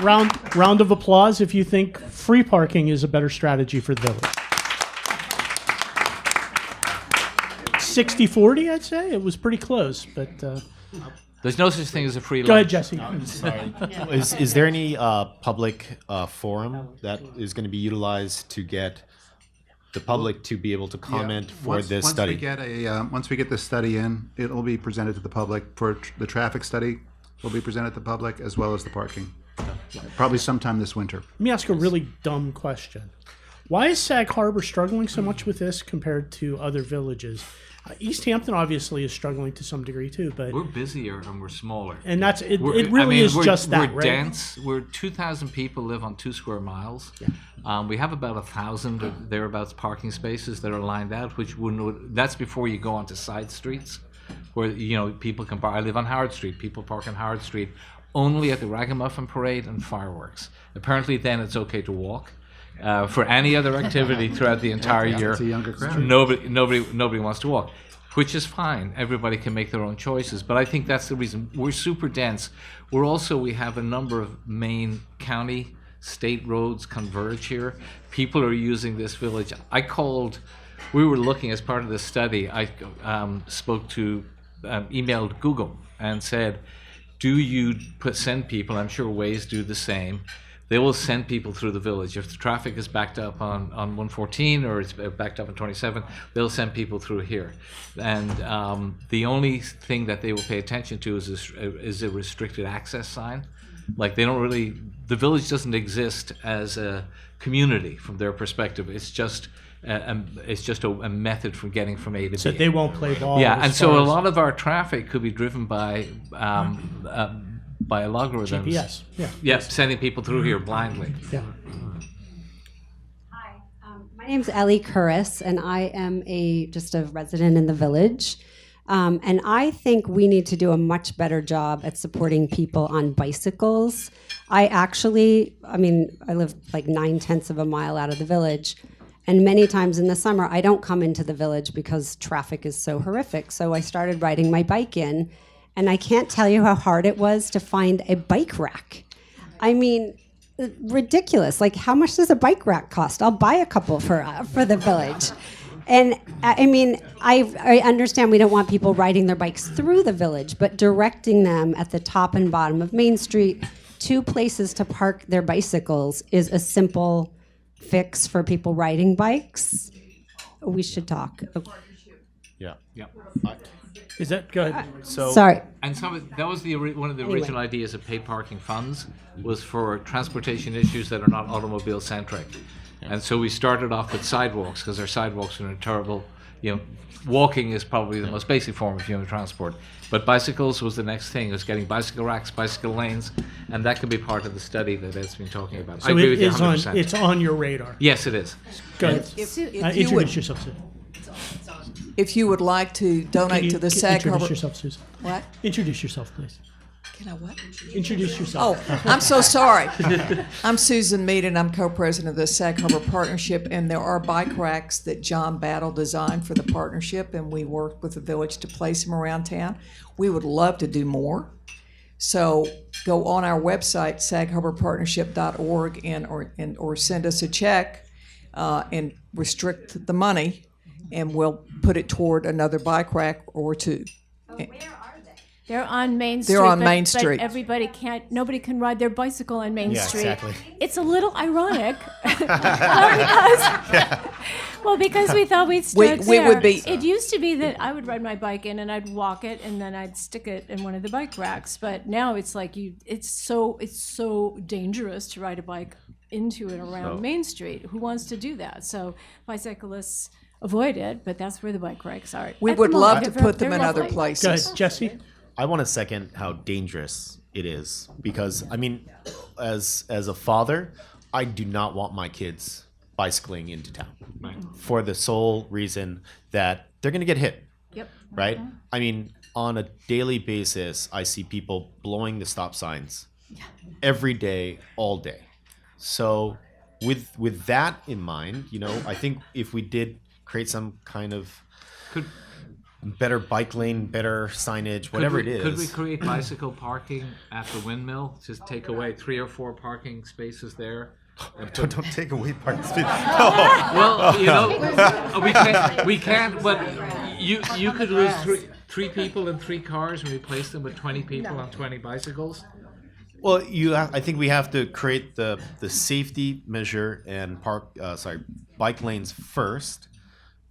Round of applause if you think free parking is a better strategy for the village. 60-40, I'd say. It was pretty close, but There's no such thing as a free go ahead, lunch. Jesse. Sorry. Is there any public forum that is going to be utilized to get the public to be able to comment for this study? Once we get the study in, it will be presented to the public. For the traffic study will be presented to the public, as well as the parking. Probably sometime this winter. Let me ask a really dumb question. Why is Sag Harbor struggling so much with this compared to other villages? East Hampton obviously is struggling to some degree too, but We're busier and we're smaller. and that's it. We're- It really is just that, we're right? dense. We're 2,000 people live on 2 square miles. We have about 1,000 or thereabouts parking spaces that are lined out, which wouldn't. That's before you go onto side streets, where people can park. I live on Howard Street. People park on Howard Street only at the Ragamuffin Parade and fireworks. Apparently, then it's okay to walk. For any other activity throughout the entire year, It's a younger crowd. nobody wants to walk, which is fine. Everybody can make their own choices, but I think that's the reason. We're super dense. We have a number of main county, state roads converge here. People are using this village. We were looking as part of this study. I emailed Google and said, do you send people? I'm sure Waze do the same. They will send people through the village. If the traffic is backed up on 114 or it's backed up on 27, they'll send people through here. And the only thing that they will pay attention to is a restricted access sign. Like the village doesn't exist as a community from their perspective. It's just a method for getting from A to B. So they won't play ball. Yeah, as and so far a as lot of our traffic could be driven by algorithms. GPS. Yeah. Yep, sending people through here blindly. Yeah. Hi, my name's Ellie Corish, and I am just a resident in the village. And I think we need to do a much better job at supporting people on bicycles. I live like 9/10 of a mile out of the village. And many times in the summer, I don't come into the village because traffic is so horrific. So I started riding my bike in, and I can't tell you how hard it was to find a bike rack. I mean, ridiculous. Like, how much does a bike rack cost? I'll buy a couple for the village. And I understand we don't want people riding their bikes through the village, but directing them at the top and bottom of Main Street to places to park their bicycles is a simple fix for people riding bikes. We should talk. Yeah. Is that go ahead? Sorry. And that was one of the original ideas of paid parking funds, was for transportation issues that are not automobile centric. And so we started off with sidewalks, because our sidewalks are in a terrible, walking is probably the most basic form of human transport. But bicycles was the next thing. It was getting bicycle racks, bicycle lanes, and that could be part of the study that Ed's been talking about. So I agree with you 100%. it's on your radar. Yes, it is. Go ahead. Introduce yourself, Susan. If you would like to donate to the Sag Harbor... Introduce yourself, Susan. What? Introduce yourself, please. Can I what? Introduce yourself. Oh, I'm so sorry. I'm Susan Mead, and I'm co-president of the Sag Harbor Partnership, and there are bike racks that John Battle designed for the partnership, and we worked with the village to place them around town. We would love to do more. So go on our website, sagharborpartnership.org, or send us a check and restrict the money, and we'll put it toward another bike rack or two. They're on Main Street. They're on but- Main but Street. Nobody can ride their bicycle on Main Yeah, Street. exactly. It's a little ironic. because we thought we'd start We there. would be- It used to be that I would ride my bike in and I'd walk it and then I'd stick it in one of the bike racks. But now it's like it's so dangerous to ride a bike into and around Main Street. Who wants to do that? So bicyclists avoid it, but that's where the bike racks are. We At would the love moment, to put them they're in other lovely. places. Go ahead, Jesse. I want to second how dangerous it is because I mean, as a father, I do not want my kids bicycling into town for the sole reason that they're going to get hit. Yep. Right? I mean, on a daily basis, I see people blowing the stop signs every day, all day. So with that in mind, I think if we did create some kind of better bike lane, better signage, whatever it is. Could we create bicycle parking at the windmill? Just take away 3 or 4 parking spaces there. Don't take away parking space. Well, we can't. But you could lose three people in 3 cars and replace them with 20 people on 20 bicycles. Well, I think we have to create the safety measure and bike lanes first.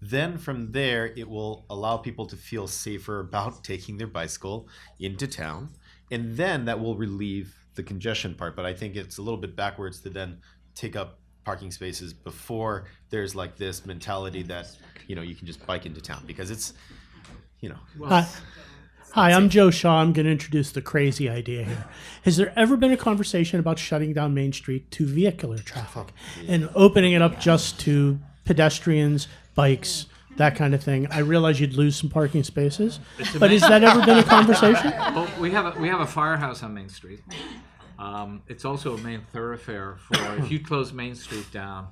Then from there, it will allow people to feel safer about taking their bicycle into town, and then that will relieve the congestion part. But I think it's a little bit backwards to then take up parking spaces before there's like this mentality that you can just bike into town because it's Hi, I'm Joe Shaw. I'm going to introduce the crazy idea here. Has there ever been a conversation about shutting down Main Street to vehicular traffic and opening it up just to pedestrians, bikes, that kind of thing? I realize you'd lose some parking spaces, but has that ever been a conversation? Well, we have a firehouse on Main Street. It's also a main thoroughfare for if you close Main Street down,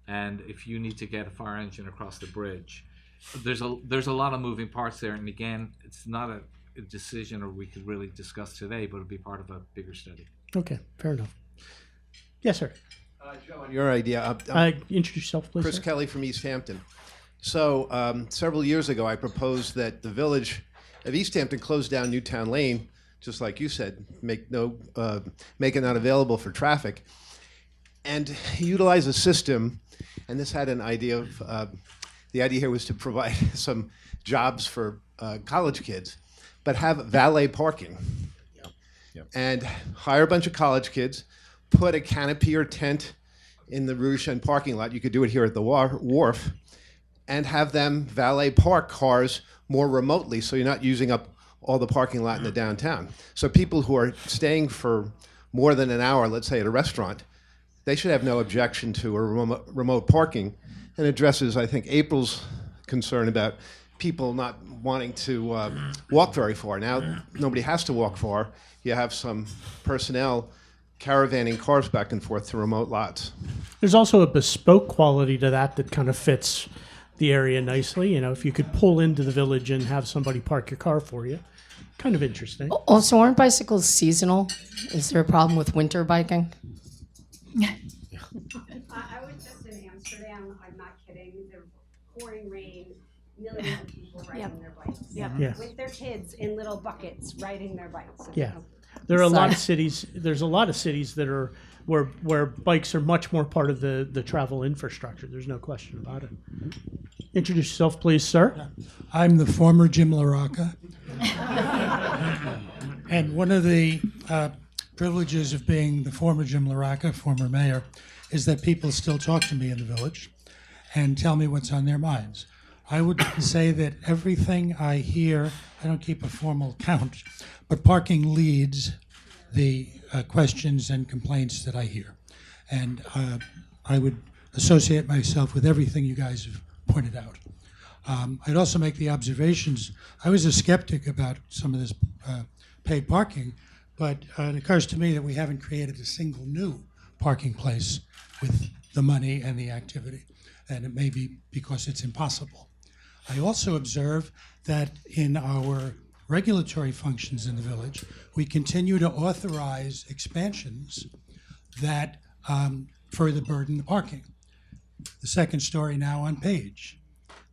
and if you need to get a fire engine across the bridge. There's a lot of moving parts there, and again, it's not a decision or we could really discuss today, but it'll be part of a bigger study. Okay, fair enough. Yes, sir. Joe, on your idea. Introduce yourself, please. Chris sir. Kelly from East Hampton. So several years ago, I proposed that the village of East Hampton close down Newtown Lane, just like you said, make it not available for traffic, and utilize a system. And this had an idea of the idea here was to provide some jobs for college kids, but have valet parking. And hire a bunch of college kids, put a canopy or tent in the Rouge and parking lot. You could do it here at the wharf, and have them valet park cars more remotely, so you're not using up all the parking lot in the downtown. So people who are staying for more than an hour, let's say at a restaurant, they should have no objection to a remote parking, and addresses, I think, April's concern about people not wanting to walk very far. Now, nobody has to walk far. You have some personnel caravanning cars back and forth to remote lots. There's also a bespoke quality to that kind of fits the area nicely. If you could pull into the village and have somebody park your car for you, kind of interesting. Also, aren't bicycles seasonal? Is there a problem with winter biking? I was just in Amsterdam. I'm not kidding. The pouring rain, millions of people riding their bikes. Yeah. With their kids in little buckets riding their bikes. Yeah. There are a lot of cities. There's a lot of cities that are where bikes are much more part of the travel infrastructure. There's no question about it. Introduce yourself, please, sir. I'm the former Jim LaRocca. And one of the privileges of being the former Jim LaRocca, former mayor, is that people still talk to me in the village and tell me what's on their minds. I would say that everything I hear, I don't keep a formal count, but parking leads the questions and complaints that I hear. And I would associate myself with everything you guys have pointed out. I'd also make the observations. I was a skeptic about some of this paid parking, but it occurs to me that we haven't created a single new parking place with the money and the activity, and it may be because it's impossible. I also observe that in our regulatory functions in the village, we continue to authorize expansions that further burden the parking. The second story now on Page.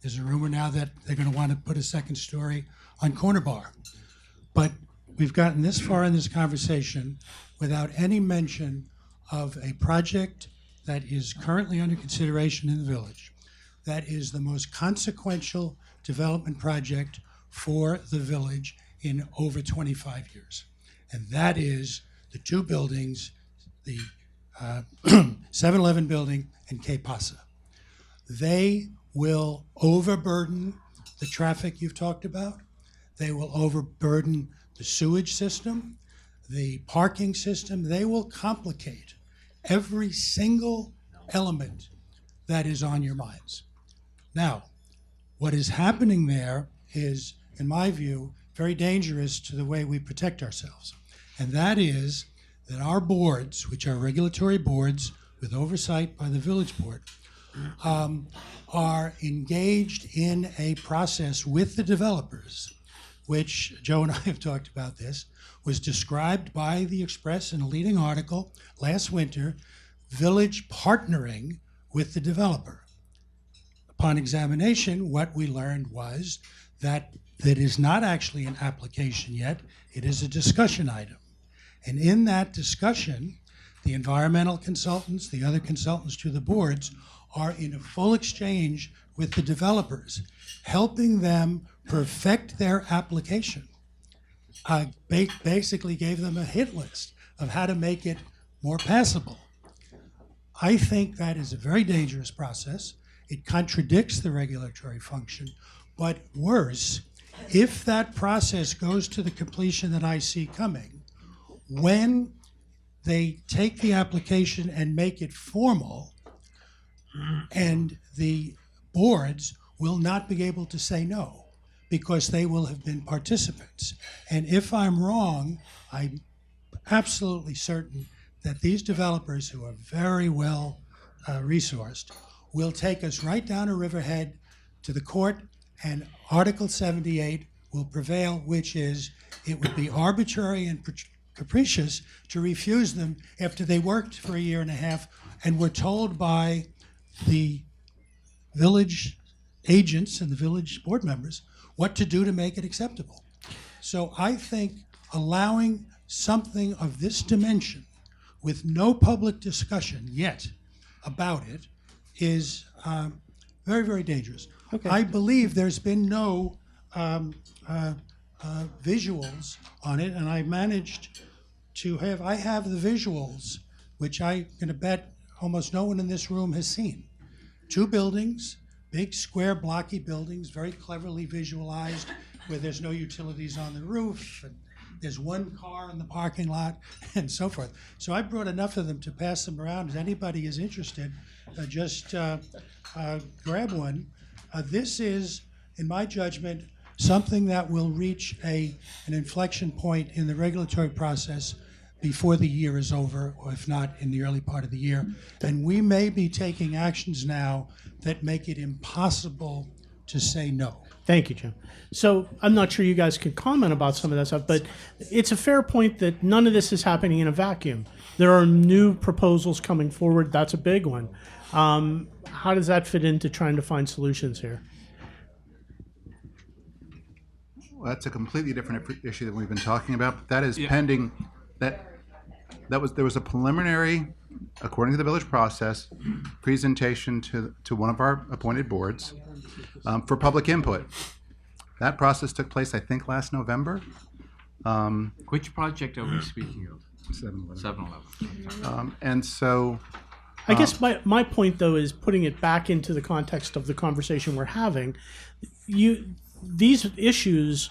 There's a rumor now that they're going to want to put a second story on Corner Bar. But we've gotten this far in this conversation without any mention of a project that is currently under consideration in the village that is the most consequential development project for the village in over 25 years. And that is the two buildings, the 7-Eleven building and KPasa. They will overburden the traffic you've talked about. They will overburden the sewage system, the parking system. They will complicate every single element that is on your minds. Now, what is happening there is, in my view, very dangerous to the way we protect ourselves. And that is that our boards, which are regulatory boards with oversight by the village board, are engaged in a process with the developers, which Joe and I have talked about this, was described by the Express in a leading article last winter, village partnering with the developer. Upon examination, what we learned was that that is not actually an application yet, it is a discussion item. And in that discussion, the environmental consultants, the other consultants to the boards, are in a full exchange with the developers, helping them perfect their application. Basically gave them a hit list of how to make it more passable. I think that is a very dangerous process. It contradicts the regulatory function. But worse, if that process goes to the completion that I see coming, when they take the application and make it formal, and the boards will not be able to say no because they will have been participants. And if I'm wrong, I'm absolutely certain that these developers, who are very well resourced, will take us right down a riverhead to the court, and Article 78 will prevail, which is it would be arbitrary and capricious to refuse them after they worked for a year and a half and were told by the village agents and the village board members what to do to make it acceptable. So I think allowing something of this dimension with no public discussion yet about it is very, very dangerous. Okay. I believe there's been no visuals on it, and I managed to have, I have the visuals, which I'm going to bet almost no one in this room has seen. Two buildings, big square blocky buildings, very cleverly visualized, where there's no utilities on the roof, and there's one car in the parking lot, and so forth. So I brought enough of them to pass them around. If anybody is interested, just grab one. This is, in my judgment, something that will reach an inflection point in the regulatory process before the year is over, or if not, in the early part of the year. And we may be taking actions now that make it impossible to say no. Thank you, Jim. So I'm not sure you guys can comment about some of that stuff, but it's a fair point that none of this is happening in a vacuum. There are new proposals coming forward. That's a big one. How does that fit into trying to find solutions here? Well, that's a completely different issue that we've been talking about. But that is pending. There was a preliminary, according to the village process, presentation to one of our appointed boards for public input. That process took place, I think, last November. Which project are we speaking of? 7-Eleven. 7-Eleven. And so, I guess my point, though, is putting it back into the context of the conversation we're having. These issues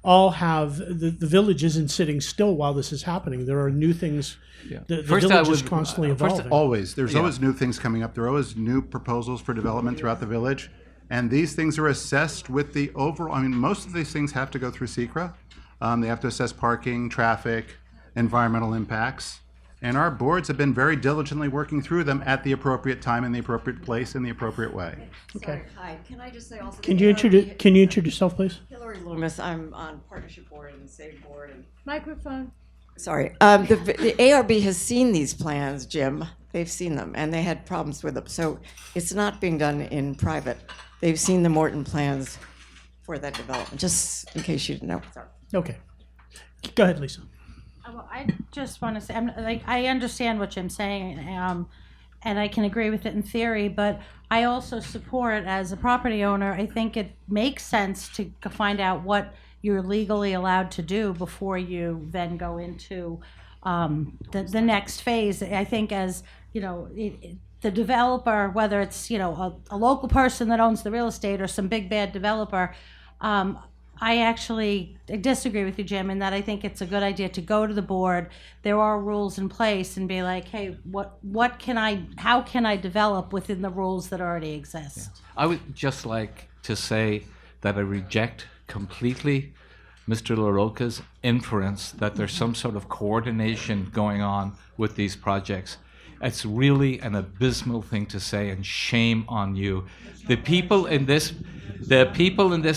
all have, the village isn't sitting still while this is happening. There are new things. Yeah. The village is constantly evolving. There's always new things coming up. There are always new proposals for development throughout the village. And these things are assessed with the overall, I mean, most of these things have to go through SECRA. They have to assess parking, traffic, environmental impacts. And our boards have been very diligently working through them at the appropriate time, in the appropriate place, in the appropriate way. Okay. Hi, can I just say also? Can you introduce yourself, please? Hillary Loomis. I'm on partnership board and save board and. Microphone. Sorry, the ARB has seen these plans, Jim. They've seen them and they had problems with them. So it's not being done in private. They've seen the Morton plans for that development. Just in case you didn't know. Sorry. Okay. Go ahead, Lisa. Well, I just want to say, I understand what Jim's saying, and I can agree with it in theory, but I also support, as a property owner, I think it makes sense to find out what you're legally allowed to do before you then go into the next phase. I think as, the developer, whether it's, a local person that owns the real estate or some big bad developer, I disagree with you, Jim, in that I think it's a good idea to go to the board. There are rules in place and be like, hey, how can I develop within the rules that already exist? I would just like to say that I reject completely Mr. LaRocca's inference that there's some sort of coordination going on with these projects. It's really an abysmal thing to say, and shame on you. The people in this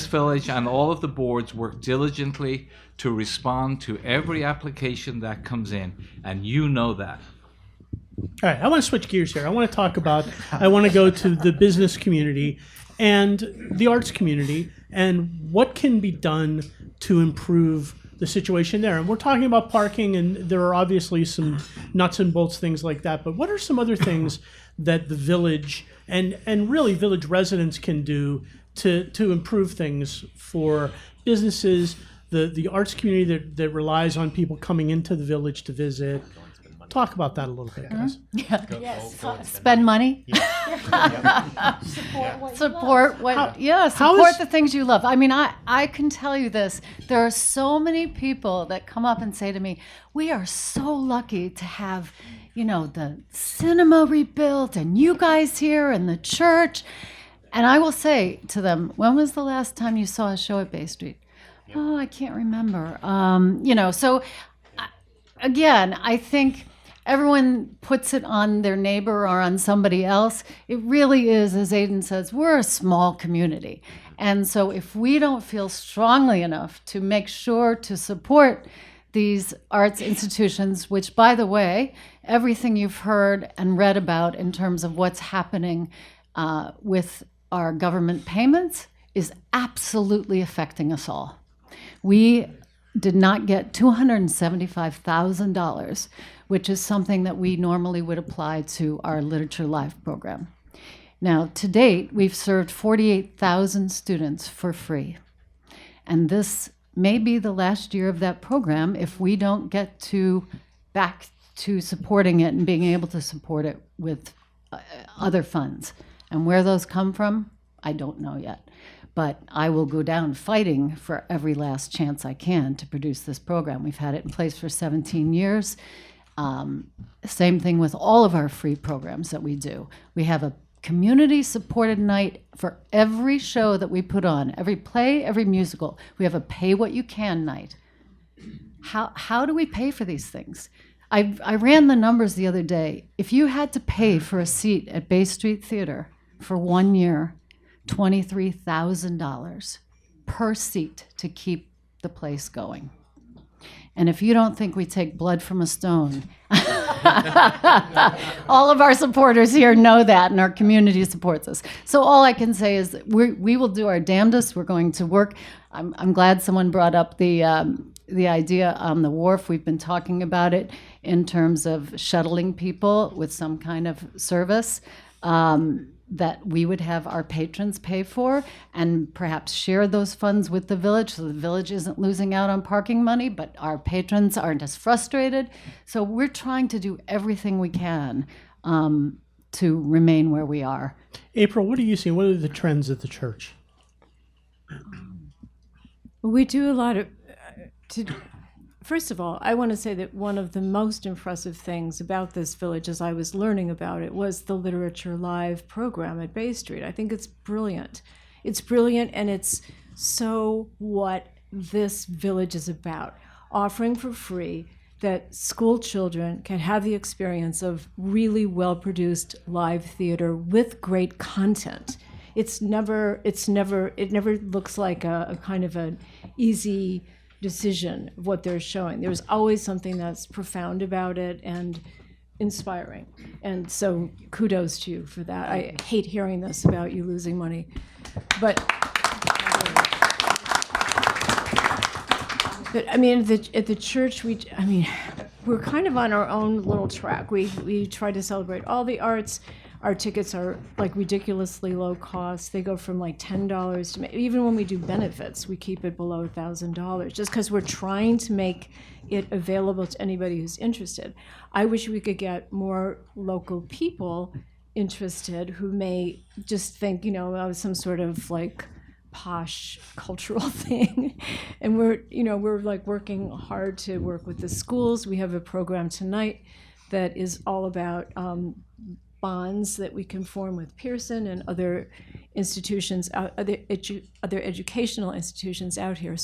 village and all of the boards work diligently to respond to every application that comes in, and you know that. All right, I want to switch gears here. I want to go to the business community and the arts community and what can be done to improve the situation there. And we're talking about parking, and there are obviously some nuts and bolts things like that, but what are some other things that the village and really village residents can do to improve things for businesses, the arts community that relies on people coming into the village to visit? Talk about that a little bit, guys. Yes. Spend money. Support the things you love. I mean, I can tell you this. There are so many people that come up and say to me, we are so lucky to have, the cinema rebuilt and you guys here and the church. And I will say to them, when was the last time you saw a show at Bay Street? Yep. Oh, I can't remember. So again, I think everyone puts it on their neighbor or on somebody else. It really is, as Aidan says, we're a small community. And so if we don't feel strongly enough to make sure to support these arts institutions, which, by the way, everything you've heard and read about in terms of what's happening with our government payments is absolutely affecting us all. We did not get $275,000, which is something that we normally would apply to our Literature Live program. Now, to date, we've served 48,000 students for free. And this may be the last year of that program if we don't get back to supporting it and being able to support it with other funds. And where those come from, I don't know yet. But I will go down fighting for every last chance I can to produce this program. We've had it in place for 17 years. Same thing with all of our free programs that we do. We have a community-supported night for every show that we put on, every play, every musical. We have a pay-what-you-can night. How do we pay for these things? I ran the numbers the other day. If you had to pay for a seat at Bay Street Theater for 1 year, $23,000 per seat to keep the place going. And if you don't think we take blood from a stone, all of our supporters here know that, and our community supports us. So all I can say is we will do our damnedest. We're going to work. I'm glad someone brought up the idea on the wharf. We've been talking about it in terms of shuttling people with some kind of service. That we would have our patrons pay for and perhaps share those funds with the village so the village isn't losing out on parking money, but our patrons aren't as frustrated. So we're trying to do everything we can to remain where we are. April, what are you seeing? What are the trends at the church? We do a lot of... First of all, I want to say that one of the most impressive things about this village as I was learning about it was the Literature Live program at Bay Street. I think it's brilliant. It's brilliant, and it's so what this village is about. Offering for free. that school children can have the experience of really well-produced live theater with great content. It never looks like a kind of an easy decision of what they're showing. There's always something that's profound about it and inspiring. And so kudos to you for that. I hate hearing this about you losing money, but I mean, at the church, we're kind of on our own little track. We try to celebrate all the arts. Our tickets are like ridiculously low cost. They go from like $10 to, even when we do benefits, we keep it below $1,000 just because we're trying to make it available to anybody who's interested. I wish we could get more local people interested who may just think, of some sort of like posh cultural thing. And we're like working hard to work with the schools. We have a program tonight that is all about bonds that we can form with Pearson and other institutions, other educational institutions out here,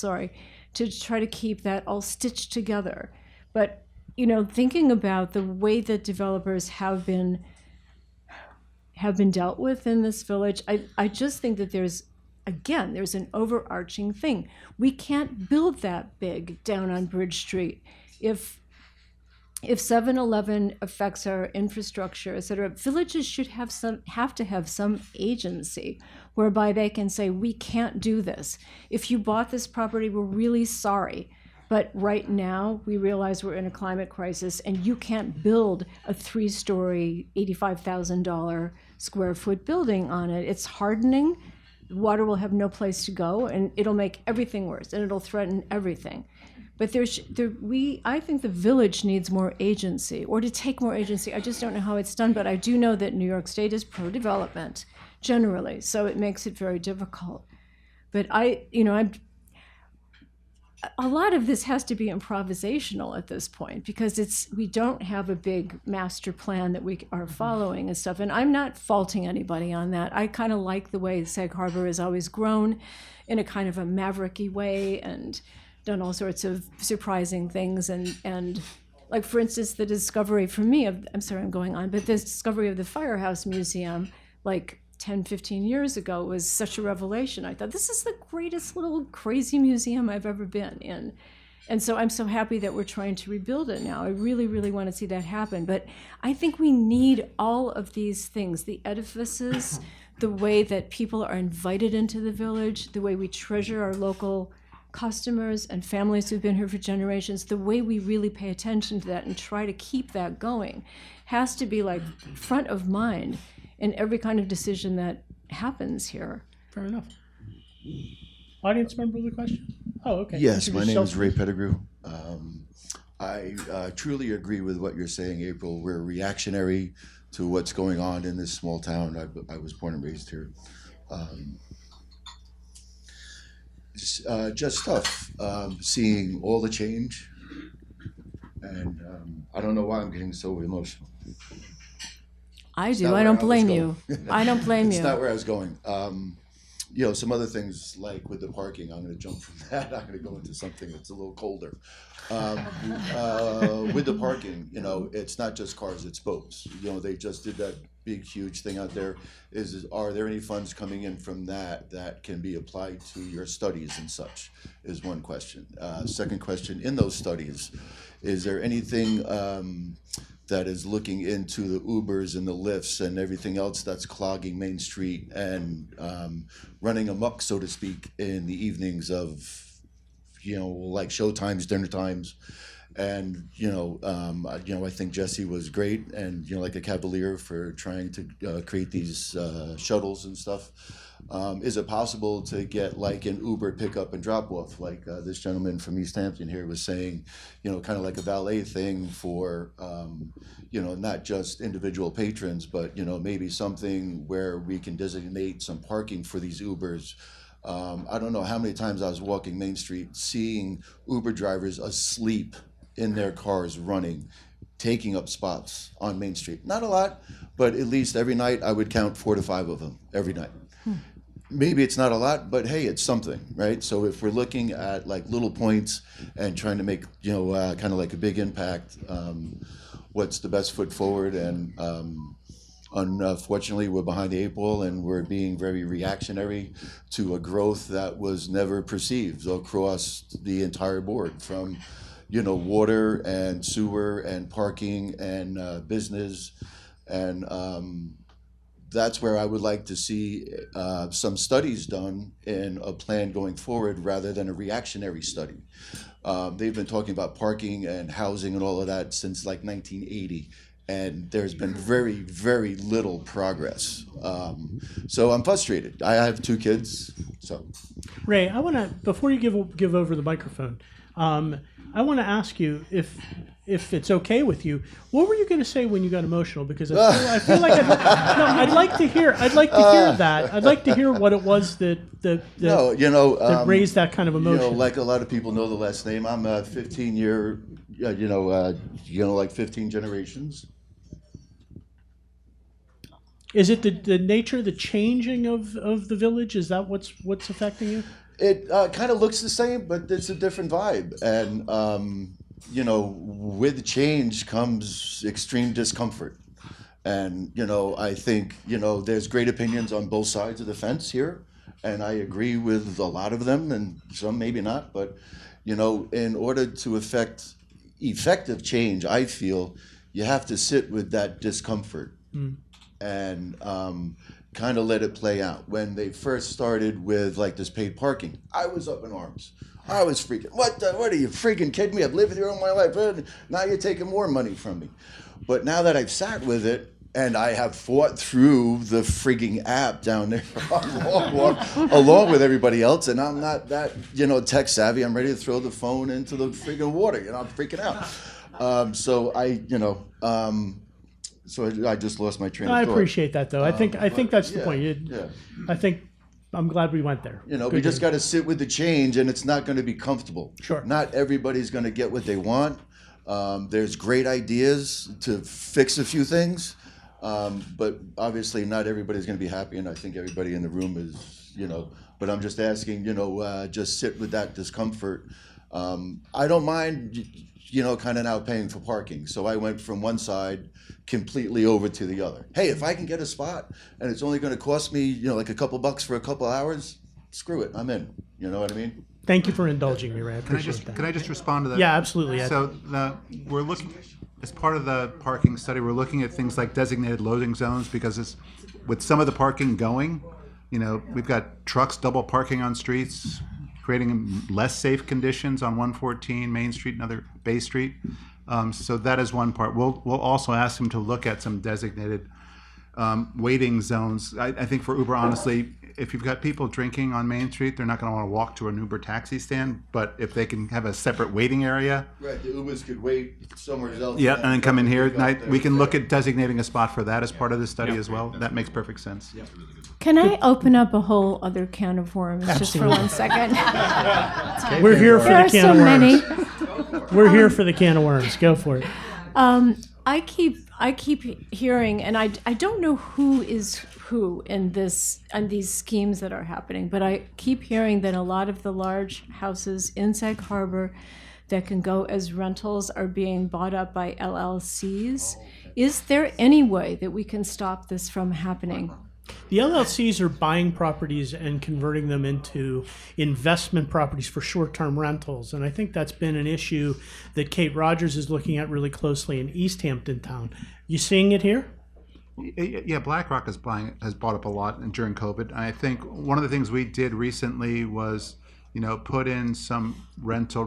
to try to keep that all stitched together. But, thinking about the way that developers have been dealt with in this village, I just think that there's an overarching thing. We can't build that big down on Bridge Street. If 7-Eleven affects our infrastructure, et cetera, villages should have to have some agency whereby they can say, we can't do this. If you bought this property, we're really sorry. But right now, we realize we're in a climate crisis and you can't build a 3-story, $85,000 square foot building on it. It's hardening. Water will have no place to go and it'll make everything worse and it'll threaten everything. But I think the village needs more agency, or to take more agency. I just don't know how it's done, but I do know that New York State is pro-development generally, so it makes it very difficult. But a lot of this has to be improvisational at this point because we don't have a big master plan that we are following and stuff. And I'm not faulting anybody on that. I kind of like the way Sag Harbor has always grown in a kind of a mavericky way and done all sorts of surprising things and like, for instance, the discovery for me of, I'm sorry I'm going on, but the discovery of the Firehouse Museum like 10, 15 years ago was such a revelation. I thought, this is the greatest little crazy museum I've ever been in. And so I'm so happy that we're trying to rebuild it now. I really, really want to see that happen. But I think we need all of these things, the edifices, the way that people are invited into the village, the way we treasure our local customers and families who've been here for generations, the way we really pay attention to that and try to keep that going has to be like front of mind in every kind of decision that happens here. Fair enough. Audience member with a question? Oh, okay. Yes, my name is Ray Pettigrew. I truly agree with what you're saying, April. We're reactionary to what's going on in this small town. I was born and raised here. Just tough seeing all the change, and I don't know why I'm getting so emotional. I do. I don't blame you. I don't blame you. It's not where I was going. Some other things like with the parking, I'm going to jump from that. I'm going to go into something that's a little colder. With the parking, it's not just cars, it's boats. They just did that big, huge thing out there. Are there any funds coming in from that can be applied to your studies and such, is one question. Second question, in those studies, is there anything that is looking into the Ubers and the Lyfts and everything else that's clogging Main Street and running amok, so to speak, in the evenings of, like show times, dinner times? And I think Jesse was great, and like a Cavalier for trying to create these shuttles and stuff. Is it possible to get like an Uber pickup and drop off, like this gentleman from East Hampton here was saying, kind of like a valet thing for, not just individual patrons, but maybe something where we can designate some parking for these Ubers. I don't know how many times I was walking Main Street seeing Uber drivers asleep in their cars running, taking up spots on Main Street. Not a lot, but at least every night I would count 4 to 5 of them every night. maybe it's not a lot, but hey, it's something, right? So if we're looking at like little points and trying to make, kind of like a big impact, what's the best foot forward? And unfortunately, we're behind the 8 ball, and we're being very reactionary to a growth that was never perceived across the entire board, from water and sewer and parking and business. And that's where I would like to see some studies done in a plan going forward rather than a reactionary study. They've been talking about parking and housing and all of that since like 1980. And there's been very, very little progress. So I'm frustrated. I have 2 kids, so. Ray, I want to, before you give over the microphone, I want to ask you if it's okay with you. What were you going to say when you got emotional? Because I feel like I'd like to hear that. I'd like to hear what it was that raised that kind of emotion. Like a lot of people know the last name. I'm a 15-year, like 15 generations. Is it the nature, the changing of the village? Is that what's affecting you? It kind of looks the same, but it's a different vibe. And, with change comes extreme discomfort. And, I think, there's great opinions on both sides of the fence here. And I agree with a lot of them, and some maybe not. But, in order to effective change, I feel you have to sit with that discomfort. And kind of let it play out. When they first started with like this paid parking, I was up in arms. I was freaking, what are you freaking kidding me? I've lived here all my life. Now you're taking more money from me. But now that I've sat with it, and I have fought through the freaking app down there on Long Wharf, along with everybody else, and I'm not that, tech savvy. I'm ready to throw the phone into the freaking water. I'm freaking out. So I just lost my train of thought. I appreciate that, though. I think that's the point. I think I'm glad we went there. We just got to sit with the change, and it's not going to be comfortable. Sure. Not everybody's going to get what they want. There's great ideas to fix a few things, but obviously not everybody's going to be happy, and I think everybody in the room is, but I'm just asking, just sit with that discomfort. I don't mind, kind of now paying for parking. So I went from one side completely over to the other. Hey, if I can get a spot and it's only going to cost me, like a couple bucks for a couple hours, screw it, I'm in. You know what I mean? Thank you for indulging me, Ray. I appreciate that. Can I just respond to that? Yeah, absolutely. Ed. So we're looking, as part of the parking study, we're looking at things like designated loading zones, because it's, with some of the parking going, we've got trucks double parking on streets, creating less safe conditions on 114 Main Street and other Bay Street. So that is one part. We'll also ask them to look at some designated waiting zones. I think for Uber, honestly, if you've got people drinking on Main Street, they're not going to want to walk to an Uber taxi stand. But if they can have a separate waiting area, right, the Ubers could wait somewhere else. Yeah, and then come in here. We can look at designating a spot for that as part of the study as well. That makes perfect sense. Yeah. Can I open up a whole other can of worms just for 1 second? We're here for the can of worms. There are so many. We're here for the can of worms. Go for it. I keep hearing, and I don't know who is who in these schemes that are happening, but I keep hearing that a lot of the large houses in Sag Harbor that can go as rentals are being bought up by LLCs. Is there any way that we can stop this from happening? The LLCs are buying properties and converting them into investment properties for short-term rentals, and I think that's been an issue that Kate Rogers is looking at really closely in East Hampton Town. You seeing it here? Yeah, BlackRock has bought up a lot during COVID. And I think one of the things we did recently was, put in some rental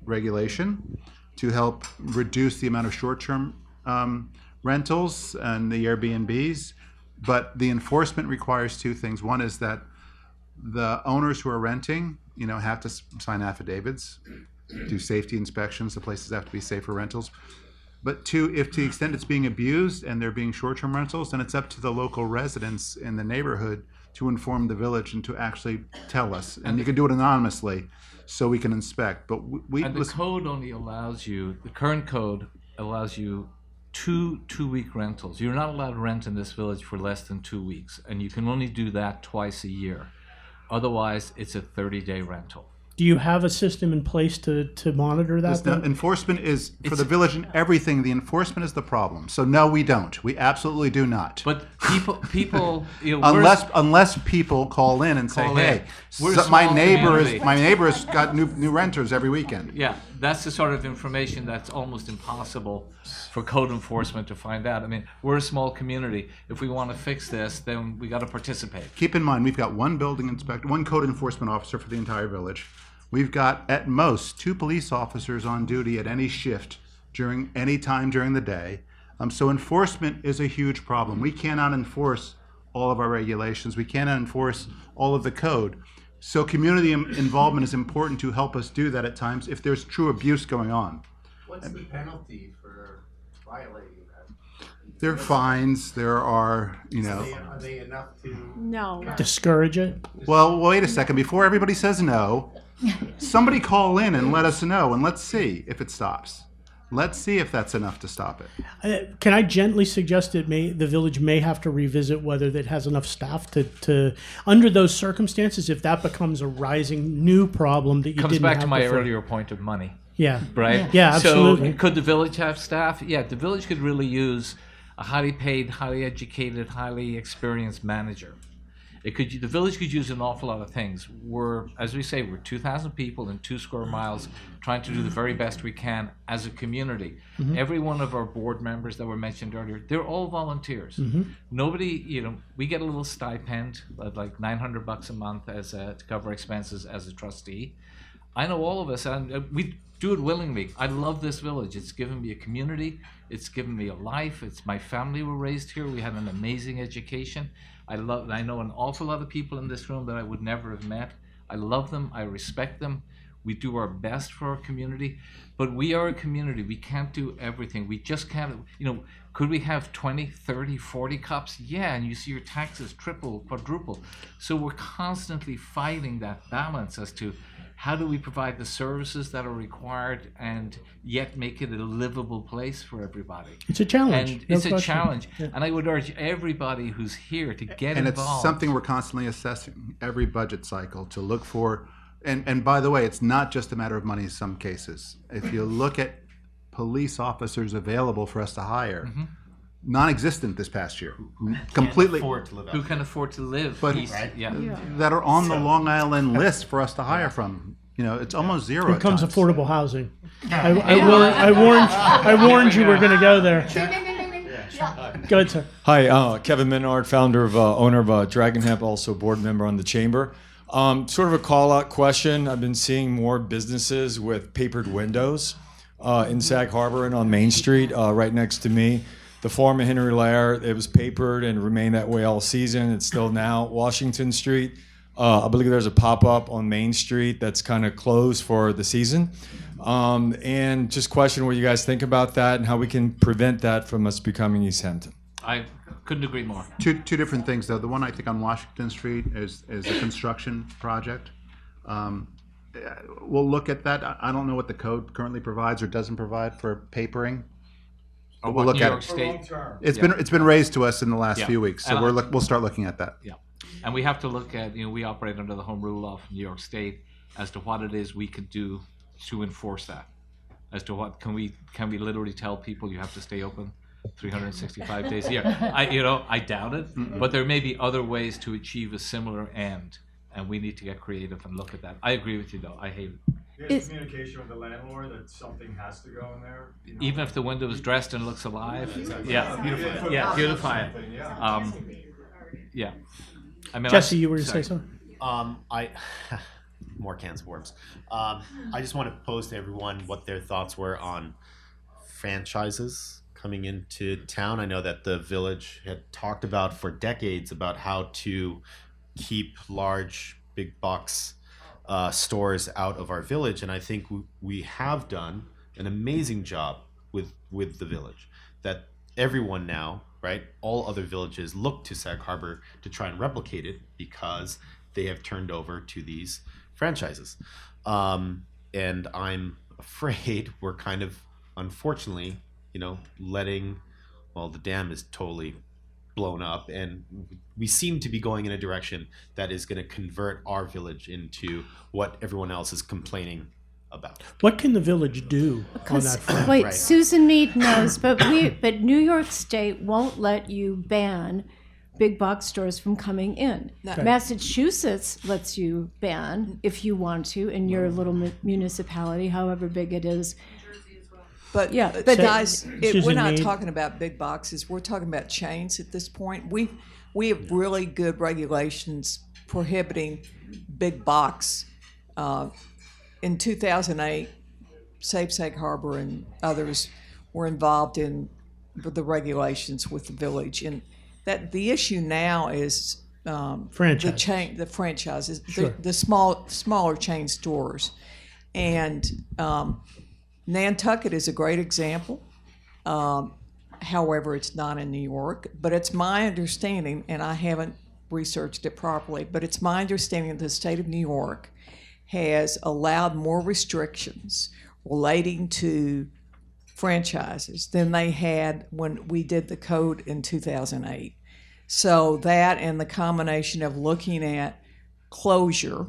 regulation to help reduce the amount of short-term rentals and the Airbnbs. But the enforcement requires two things. One is that the owners who are renting, have to sign affidavits, do safety inspections. The places have to be safe for rentals. But two, if to the extent it's being abused and they're being short-term rentals, then it's up to the local residents in the neighborhood to inform the village and to actually tell us. And you can do it anonymously so we can inspect. But the code only allows you, the current code allows you two-week rentals. You're not allowed to rent in this village for less than 2 weeks, and you can only do that twice a year. Otherwise, it's a 30-day rental. Do you have a system in place to monitor that? No, enforcement is, for the village and everything, the enforcement is the problem. So no, we don't. We absolutely do not. But people, you know, unless people call in and say, Call hey, in. We're a my small neighbor community." has got new renters every weekend. Yeah, that's the sort of information that's almost impossible for code enforcement to find out. I mean, we're a small community. If we want to fix this, then we got to participate. Keep in mind, we've got one building inspector, one code enforcement officer for the entire village. We've got, at most, 2 police officers on duty at any shift during any time during the day. So enforcement is a huge problem. We cannot enforce all of our regulations. We cannot enforce all of the code. So community involvement is important to help us do that at times if there's true abuse going on. What's the penalty for violating that? There are fines, there are, Are they enough to? No. Discourage it? Well, wait a second. Before everybody says no, somebody call in and let us know, and let's see if it stops. Let's see if that's enough to stop it. Can I gently suggest the village may have to revisit whether it has enough staff to under those circumstances, if that becomes a rising new problem that you Comes didn't back have to my before. earlier point of money. Yeah. Right? Yeah, absolutely. So could the village have staff? Yeah, the village could really use a highly paid, highly educated, highly experienced manager. The village could use an awful lot of things. As we say, we're 2,000 people in 2 square miles trying to do the very best we can as a community. Mhm. Every one of our board members that were mentioned earlier, they're all volunteers. Mhm. Nobody, we get a little stipend of like $900 a month to cover expenses as a trustee. I know all of us, and we do it willingly. I love this village. It's given me a community. It's given me a life. It's my family were raised here. We had an amazing education. I know an awful lot of people in this room that I would never have met. I love them. I respect them. We do our best for our community, but we are a community. We can't do everything. We just can't, could we have 20, 30, 40 cops? Yeah, and you see your taxes triple, quadruple. So we're constantly fighting that balance as to how do we provide the services that are required and yet make it a livable place for everybody? It's a challenge. And no it's a question. challenge. Yeah. And I would urge everybody who's here to get And involved. it's something we're constantly assessing every budget cycle to look for. And by the way, it's not just a matter of money in some cases. If you look at police officers available for us to hire, non-existent this past year, completely. Who can afford to live But east, yeah. that are on the Long Island list for us to hire from. It's almost zero. Here at comes times. affordable housing. I warned you we're going to go there. Go ahead, sir. Hi, Kevin Menard, owner of Dragon Hemp, also board member on the chamber. Sort of a call-out question. I've been seeing more businesses with papered windows in Sag Harbor and on Main Street, right next to me. The farm in Henry Lair, it was papered and remained that way all season. It's still now. Washington Street, I believe there's a pop-up on Main Street that's kind of closed for the season. And just question what you guys think about that and how we can prevent that from us becoming East Hampton. I couldn't agree more. Two different things, though. The one I think on Washington Street is a construction project. We'll look at that. I don't know what the code currently provides or doesn't provide for papering. Or We'll what look New at York it. State- It's been raised to us in the last Yeah. few weeks, so And we'll start looking at that. Yeah, and we have to look at, we operate under the home rule of New York State as to what it is we could do to enforce that. As to what can we literally tell people you have to stay open 365 days a year? I doubt it, but there may be other ways to achieve a similar end, and we need to get creative and look at that. I agree with you, though. I hate it. There's communication with the landlord that something has to go in there. Even if the window is dressed and looks alive. Exactly. Yeah, Beautify it. yeah, beautify it. Yeah. Yeah. I mean, Jesse, you were to say something? More cans of worms. I just want to pose to everyone what their thoughts were on franchises coming into town. I know that the village had talked about for decades about how to keep large, big box stores out of our village, and I think we have done an amazing job with the village. That everyone now, right, all other villages look to Sag Harbor to try and replicate it because they have turned over to these franchises. And I'm afraid we're kind of, unfortunately, letting, well, the dam is totally blown up, and we seem to be going in a direction that is going to convert our village into what everyone else is complaining about. What can the village do on that front? Wait, Right. Susan Mead knows, but New York State won't let you ban big box stores from coming in. No. Massachusetts lets you ban if you want to in your little municipality, however big it is. But Yeah, but but- guys, we're Susan not Mead. talking about big boxes. We're talking about chains at this point. We have really good regulations prohibiting big box. In 2008, Sag Harbor and others were involved in the regulations with the village, and that the issue now is Franchises. the franchises, Sure. the smaller chain stores, and Nantucket is a great example. However, it's not in New York, but it's my understanding, and I haven't researched it properly, but it's my understanding that the state of New York has allowed more restrictions relating to franchises than they had when we did the code in 2008. So that and the combination of looking at closure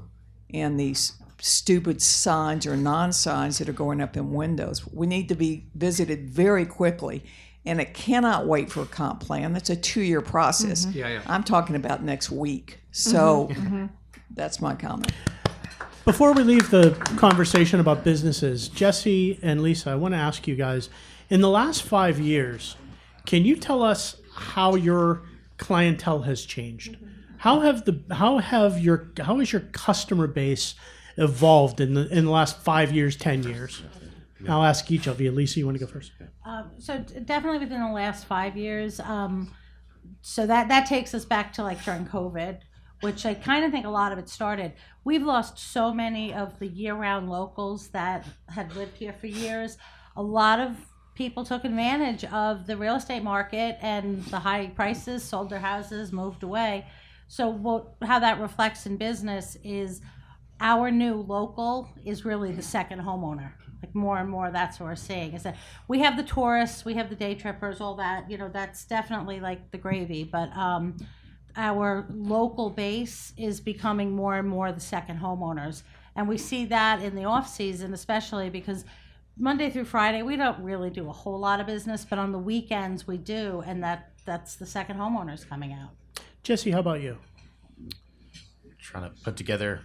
and these stupid signs or non-signs that are going up in windows, we need to be visited very quickly. And it cannot wait for a comp plan. That's a 2-year process. Yeah, yeah. I'm talking about next week. So that's my comment. Before we leave the conversation about businesses, Jesse and Lisa, I want to ask you guys, in the last 5 years, can you tell us how your clientele has changed? How has your customer base evolved in the last 5 years, 10 years? I'll ask each of you. Lisa, you want to go first? Definitely within the last 5 years. So that takes us back to like during COVID, which I kind of think a lot of it started. We've lost so many of the year-round locals that had lived here for years. A lot of people took advantage of the real estate market and the high prices, sold their houses, moved away. So how that reflects in business is our new local is really the second homeowner. Like more and more, that's what we're seeing. Is that we have the tourists, we have the day trippers, all that. That's definitely like the gravy. But our local base is becoming more and more the second homeowners, and we see that in the off season, especially because Monday through Friday we don't really do a whole lot of business, but on the weekends we do, and that's the second homeowners coming out. Jesse, how about you? Trying to put together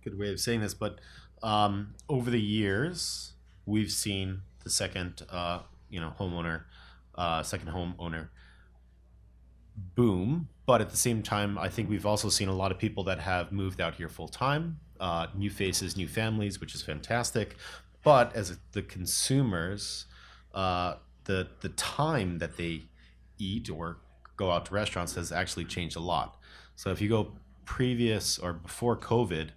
a good way of saying this, but over the years, we've seen the second, homeowner, second homeowner boom. But at the same time, I think we've also seen a lot of people that have moved out here full time, new faces, new families, which is fantastic. But as the consumers, the time that they eat or go out to restaurants has actually changed a lot. So if you go previous or before COVID,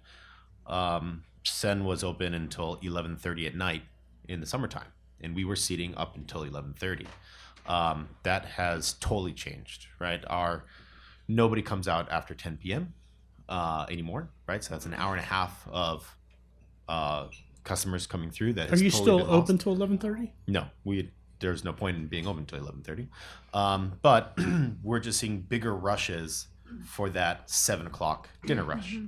Sen was open until 11:30 at night in the summertime, and we were seating up until 11:30. That has totally changed, right? Nobody comes out after 10 p.m. Anymore, right? So that's an hour and a half of customers coming through. That Are you totally still been lost. open till 11:30? No, there's no point in being open until 11:30. But we're just seeing bigger rushes for that 7 o'clock dinner rush.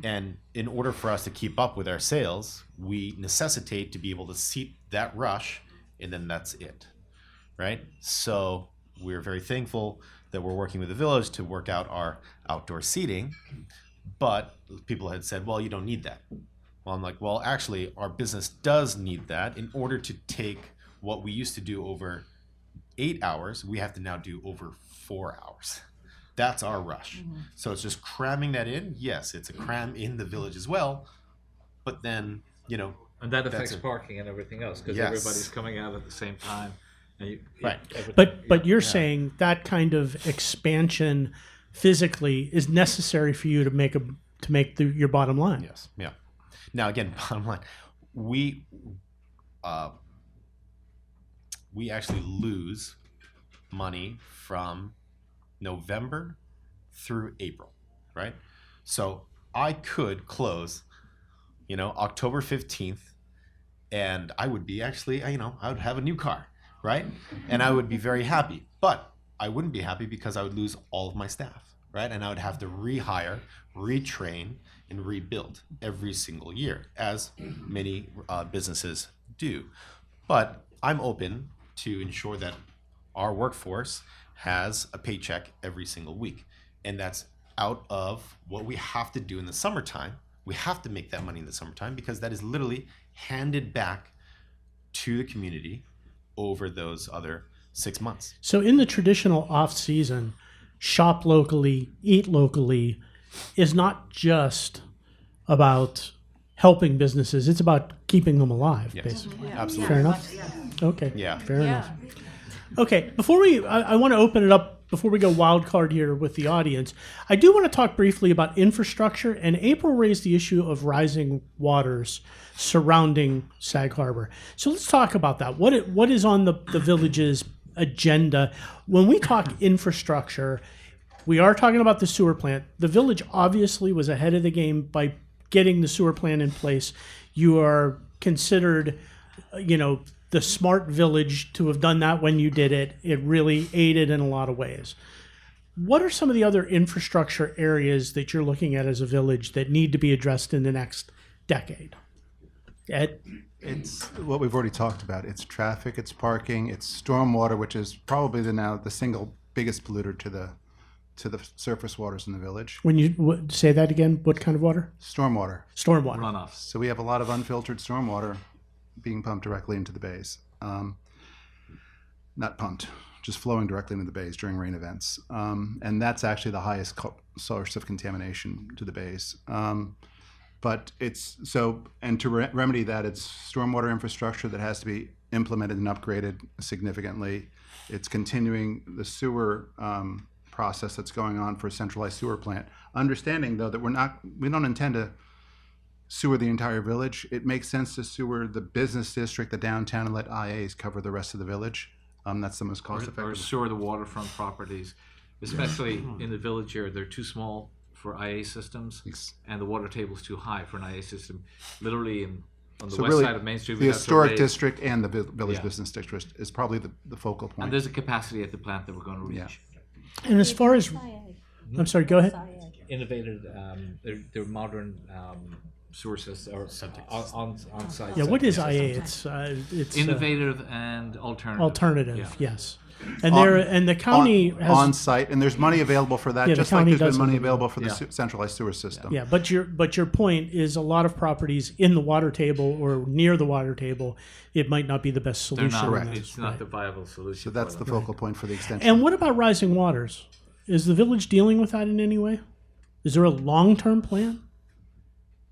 And in order for us to keep up with our sales, we necessitate to be able to seat that rush, and then that's it, right? So we're very thankful that we're working with the village to work out our outdoor seating, but people had said, well, you don't need that. Well, I'm like, well, actually, our business does need that. In order to take what we used to do over 8 hours, we have to now do over 4 hours. That's our rush. So it's just cramming that in. Yes, it's a cram in the village as well, but then, and that affects parking and everything else because everybody's coming out at the same time. And right. But you're saying that kind of expansion physically is necessary for you to make your bottom line. Yes. Yeah. Now again, bottom line, we actually lose money from November through April, right? So I could close, October 15th, and I would be actually, I would have a new car, right? And I would be very happy. But I wouldn't be happy because I would lose all of my staff, right? And I would have to rehire, retrain, and rebuild every single year, as many businesses do. But I'm open to ensure that our workforce has a paycheck every single week. And that's out of what we have to do in the summertime. We have to make that money in the summertime because that is literally handed back to the community over those other 6 months. So in the traditional off-season, shop locally, eat locally is not just about helping businesses. It's about keeping them alive, basically. Absolutely. Fair enough? Okay. Yeah. Fair enough. Okay, before I want to open it up, before we go wild card here with the audience, I do want to talk briefly about infrastructure. And April raised the issue of rising waters surrounding Sag Harbor. So let's talk about that. What is on the village's agenda? When we talk infrastructure, we are talking about the sewer plant. The village obviously was ahead of the game by getting the sewer plant in place. You are considered, the smart village to have done that when you did it. It really aided in a lot of ways. What are some of the other infrastructure areas that you're looking at as a village that need to be addressed in the next decade? Ed? It's what we've already talked about. It's traffic, it's parking, it's stormwater, which is probably now the single biggest polluter to the surface waters in the village. When you say that again, what kind of water? Stormwater. Stormwater. Runoff. So we have a lot of unfiltered stormwater being pumped directly into the bays. Not pumped, just flowing directly into the bays during rain events. And that's actually the highest source of contamination to the bays. But it's so, and to remedy that, it's stormwater infrastructure that has to be implemented and upgraded significantly. It's continuing the sewer process that's going on for a centralized sewer plant. Understanding though that we don't intend to sewer the entire village. It makes sense to sewer the business district, the downtown, and let IAs cover the rest of the village. That's the most cost effective. Or sewer the waterfront properties, especially in the village area. They're too small for IA systems, and the water table is too high for an IA system. Literally on the west side of Main Street, the historic district and the village business district is probably the focal point. And there's a capacity at the plant that we're going to reach. And as far as, I'm sorry, go ahead. Innovative, they're modern sewer systems or on site. Yeah, what is IA? It's innovative and alternative. Alternative, yes. And the county has on site, and there's money available for that, just like there's been money available for the centralized sewer system. Yeah, but your point is a lot of properties in the water table or near the water table, it might not be the best solution. They're not, Correct. it's not the viable solution. So that's the focal point for the extension. And what about rising waters? Is the village dealing with that in any way? Is there a long-term plan?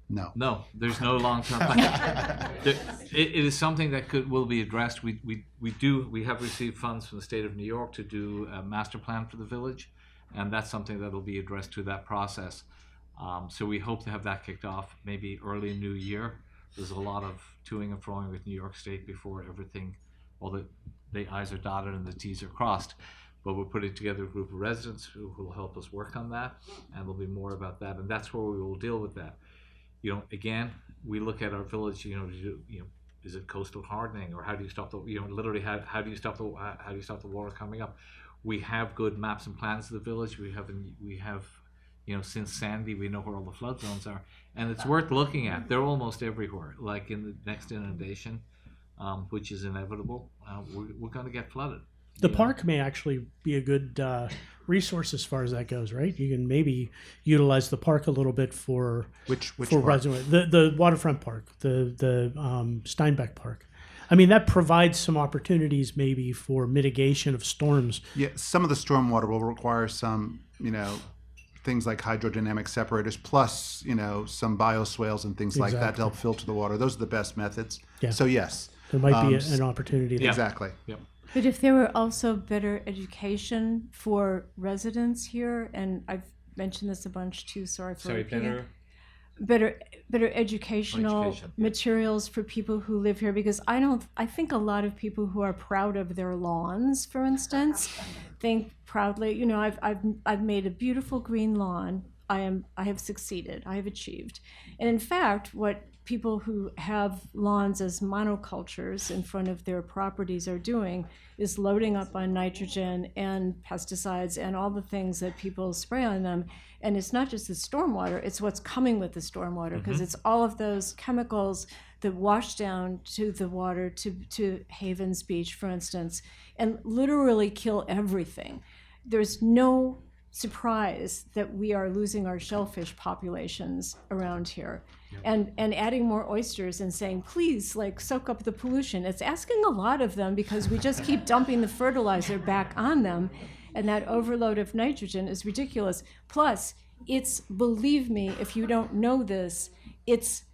No, there's no long-term plan. It is something that will be addressed. We have received funds from the state of New York to do a master plan for the village, and that's something that will be addressed through that process. So we hope to have that kicked off maybe early new year. There's a lot of toing and froing with New York State before everything, all the I's are dotted and the T's are crossed. But we're putting together a group of residents who will help us work on that, and there'll be more about that, and that's where we will deal with that. Again, we look at our village. Is it coastal hardening, or how do you stop the? Literally, how do you stop the water coming up? We have good maps and plans of the village. We have, since Sandy, we know where all the flood zones are, and it's worth looking at. They're almost everywhere. Like in the next inundation, which is inevitable, we're going to get flooded. The park may actually be a good resource as far as that goes, right? You can maybe utilize the park a little bit for which resident, the waterfront park, the Steinbeck Park. I mean, that provides some opportunities maybe for mitigation of storms. Yeah, some of the stormwater will require some, things like hydrodynamic separators, plus, some bioswales and things like that to help filter the water. Those are the best methods. Yeah. So yes, there might be an opportunity there. Exactly. Yep. But if there were also better education for residents here, and I've mentioned this a bunch too, sorry for repeating. Better educational materials for people who live here, because I think a lot of people who are proud of their lawns, for instance, think proudly, I've made a beautiful green lawn. I have succeeded. I have achieved. And in fact, what people who have lawns as monocultures in front of their properties are doing is loading up on nitrogen and pesticides and all the things that people spray on them. And it's not just the stormwater, it's what's coming with the stormwater, because it's all of those chemicals that wash down to the water, to Havens Beach, for instance, and literally kill everything. There's no surprise that we are losing our shellfish populations around here. And adding more oysters and saying, please, like, soak up the pollution. It's asking a lot of them because we just keep dumping the fertilizer back on them, and that overload of nitrogen is ridiculous. Plus, it's, believe me, if you don't know this, it's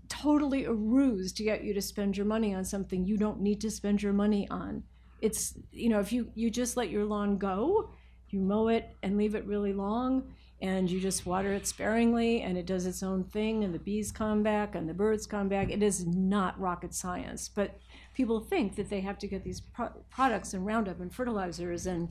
totally a ruse to get you to spend your money on something you don't need to spend your money on. It's, you know, if you just let your lawn go, you mow it and leave it really long, and you just water it sparingly, and it does its own thing, and the bees come back and the birds come back. It is not rocket science, but people think that they have to get these products and Roundup and fertilizers and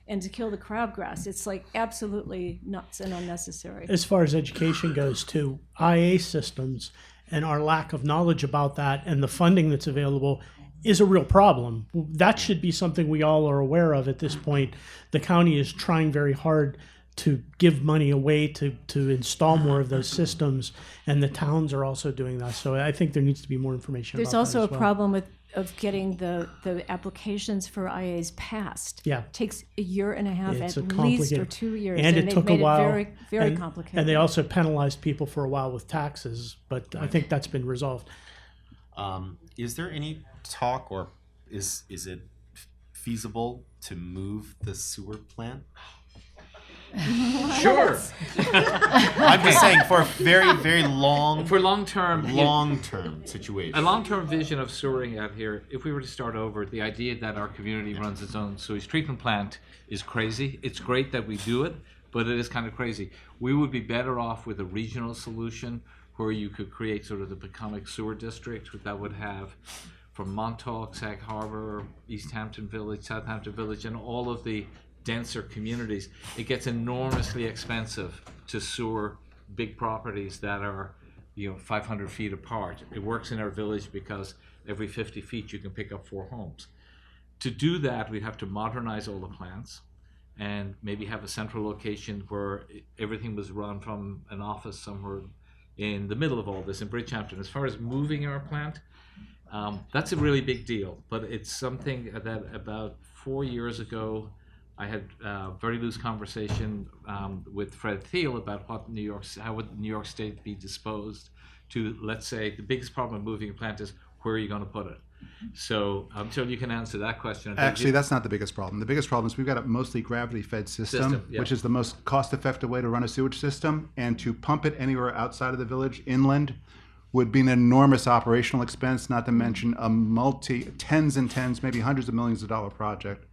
to kill the crabgrass. It's like absolutely nuts and unnecessary. As far as education goes too, IA systems and our lack of knowledge about that and the funding that's available is a real problem. That should be something we all are aware of at this point. The county is trying very hard to give money away to install more of those systems, and the towns are also doing that. So I think there needs to be more information There's about also that a as well. problem of getting the applications for IAs passed. Yeah. Takes a year and a half It's at a least, or complicated- 2 years. And it they've took a made while. it very, very and, complicated. And they also penalized people for a while with taxes, but I think that's been resolved. Is there any talk, or is it feasible to move the sewer plant? Sure. I'm just saying for a very, very long, for long-term situation. A long-term vision of sewering out here. If we were to start over, the idea that our community runs its own sewage treatment plant is crazy. It's great that we do it, but it is kind of crazy. We would be better off with a regional solution where you could create sort of the Pocomic Sewer District that would have from Montauk, Sag Harbor, East Hampton Village, Southampton Village, and all of the denser communities. It gets enormously expensive to sewer big properties that are, 500 feet apart. It works in our village because every 50 feet you can pick up 4 homes. To do that, we have to modernize all the plants and maybe have a central location where everything was run from an office somewhere in the middle of all this in Bridgehampton. As far as moving our plant, that's a really big deal, but it's something that about 4 years ago, I had a very loose conversation with Fred Thiel about how would New York State be disposed to, let's say, the biggest problem of moving a plant is where are you going to put it? So I'm sure you can answer that question. Actually, that's not the biggest problem. The biggest problem is we've got a mostly gravity-fed system, yeah. which is the most cost-effective way to run a sewage system, and to pump it anywhere outside of the village, inland, would be an enormous operational expense, not to mention a tens and tens, maybe hundreds of millions of dollar project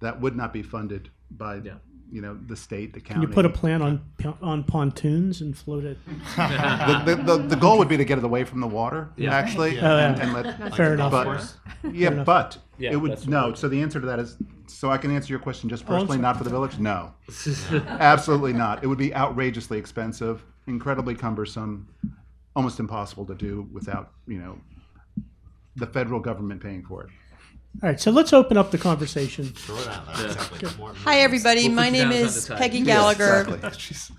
that would not be funded by the state, the county. Can you put a plant on pontoons and float it? the goal would be to get it away from the water, actually, and let. Fair enough. But Yeah, it would that's no. So the answer to that is, so I can answer your question just personally, not for the village. No, absolutely not. It would be outrageously expensive, incredibly cumbersome, almost impossible to do without the federal government paying for it. All right, so let's open up the conversation. Hi, everybody. We'll My put you name down is as on the Peggy tag. Gallagher. Exactly.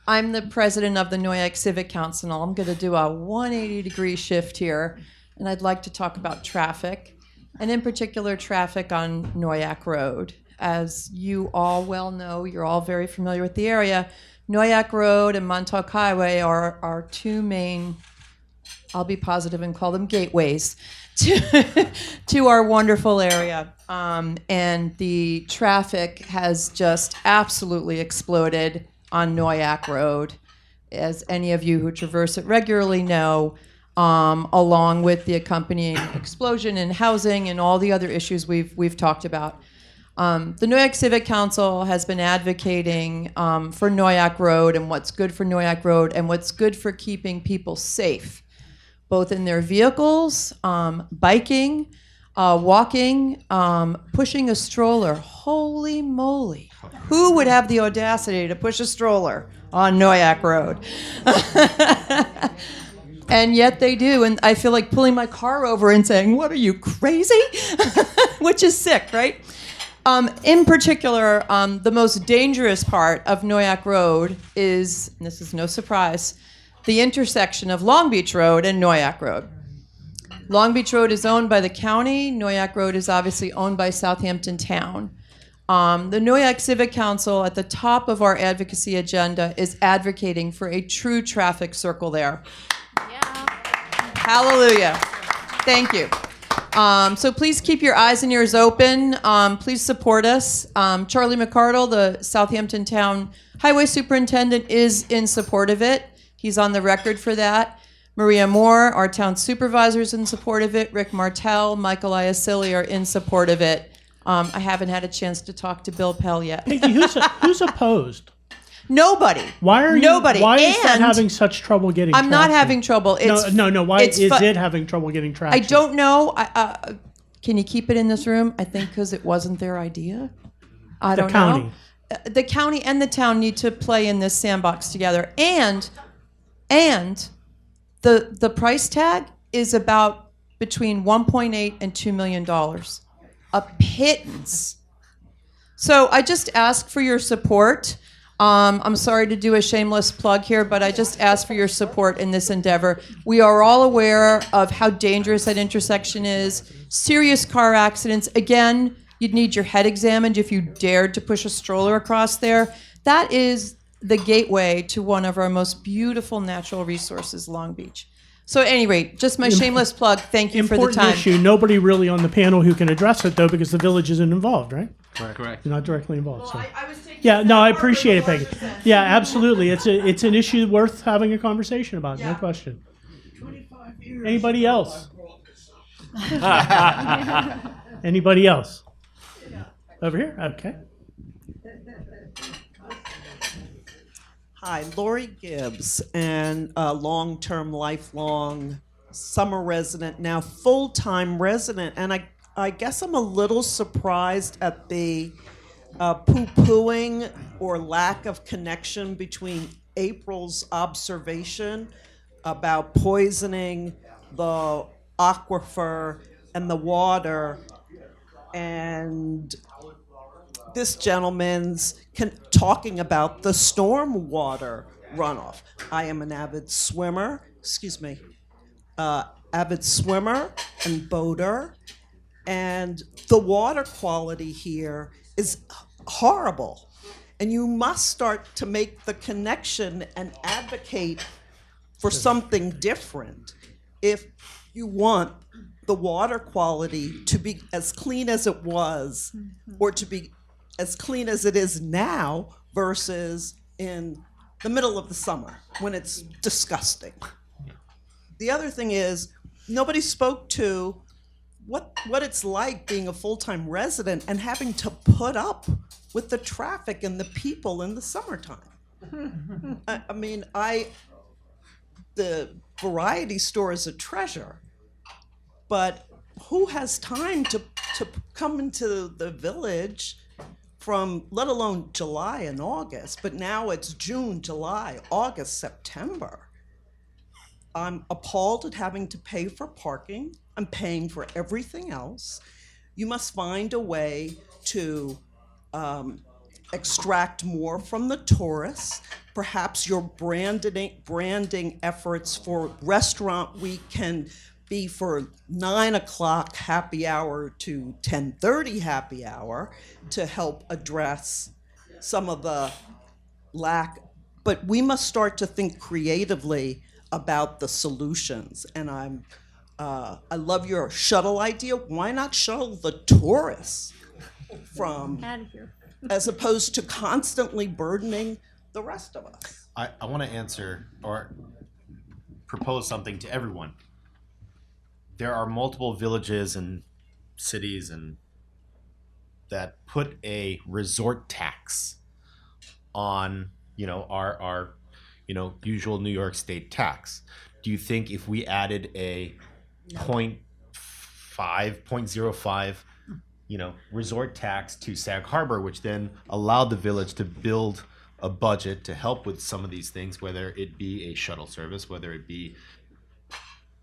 I'm the president of the Noyac Civic Council. I'm going to do a 180-degree shift here, and I'd like to talk about traffic, and in particular, traffic on Noyac Road. As you all well know, you're all very familiar with the area. Noyac Road and Montauk Highway are our 2 main, I'll be positive and call them gateways, to our wonderful area. And the traffic has just absolutely exploded on Noyac Road, as any of you who traverse it regularly know, along with the accompanying explosion in housing and all the other issues we've talked about. The Noyac Civic Council has been advocating for Noyac Road and what's good for Noyac Road and what's good for keeping people safe, both in their vehicles, biking, walking, pushing a stroller. Holy moly. Who would have the audacity to push a stroller on Noyac Road? And yet they do. And I feel like pulling my car over and saying, "What are you, crazy?" Which is sick, right? In particular, the most dangerous part of Noyac Road is, and this is no surprise, the intersection of Long Beach Road and Noyac Road. Long Beach Road is owned by the county. Noyac Road is obviously owned by Southampton Town. The Noyac Civic Council, at the top of our advocacy agenda, is advocating for a true traffic circle there. Hallelujah. Thank you. So please keep your eyes and ears open. Please support us. Charlie McCardle, the Southampton Town Highway Superintendent, is in support of it. He's on the record for that. Maria Moore, our town supervisor, is in support of it. Rick Martell, Michael Iacilli are in support of it. I haven't had a chance to talk to Bill Pell yet. Peggy, who's opposed? Nobody. Why are you? Nobody. Why is that And having such trouble getting? I'm not traction? having trouble. It's, no. Why it's is fu- it having trouble getting traction? I don't know. Can you keep it in this room? I think because it wasn't their idea. I don't know. The county and the town need to play in this sandbox together. And the price tag is about between $1.8 and $2 million. A pittance. So I just ask for your support. I'm sorry to do a shameless plug here, but I just ask for your support in this endeavor. We are all aware of how dangerous that intersection is. Serious car accidents. Again, you'd need your head examined if you dared to push a stroller across there. That is the gateway to one of our most beautiful natural resources, Long Beach. So at any rate, just my shameless plug. Thank you for the Important time. issue. Nobody really on the panel who can address it, though, because the village isn't involved, right? Correct. You're not directly involved. So. Yeah, no, I appreciate it, Peggy. Yeah, absolutely. It's an issue worth having a conversation about, no question. Anybody else? Anybody else? Over here? Okay. Hi, Lori Gibbs, and a long-term, lifelong summer resident, now full-time resident. And I guess I'm a little surprised at the poo-pooing or lack of connection between April's observation about poisoning the aquifer and the water and this gentleman's talking about the storm water runoff. I am an avid swimmer, and boater, and the water quality here is horrible. And you must start to make the connection and advocate for something different if you want the water quality to be as clean as it was, or to be as clean as it is now versus in the middle of the summer when it's disgusting. The other thing is, nobody spoke to what it's like being a full-time resident and having to put up with the traffic and the people in the summertime. I mean, the variety store is a treasure, but who has time to come into the village from, let alone July and August, but now it's June, July, August, September. I'm appalled at having to pay for parking. I'm paying for everything else. You must find a way to extract more from the tourists. Perhaps your branding efforts for Restaurant Week can be for 9 o'clock happy hour to 10:30 happy hour to help address some of the lack. But we must start to think creatively about the solutions. And I love your shuttle idea. Why not shuttle the tourists from Out of here. as opposed to constantly burdening the rest of us? I want to answer or propose something to everyone. There are multiple villages and cities and that put a resort tax on, our usual New York State tax. Do you think if we added a 0.05, resort tax to Sag Harbor, which then allowed the village to build a budget to help with some of these things, whether it be a shuttle service, whether it be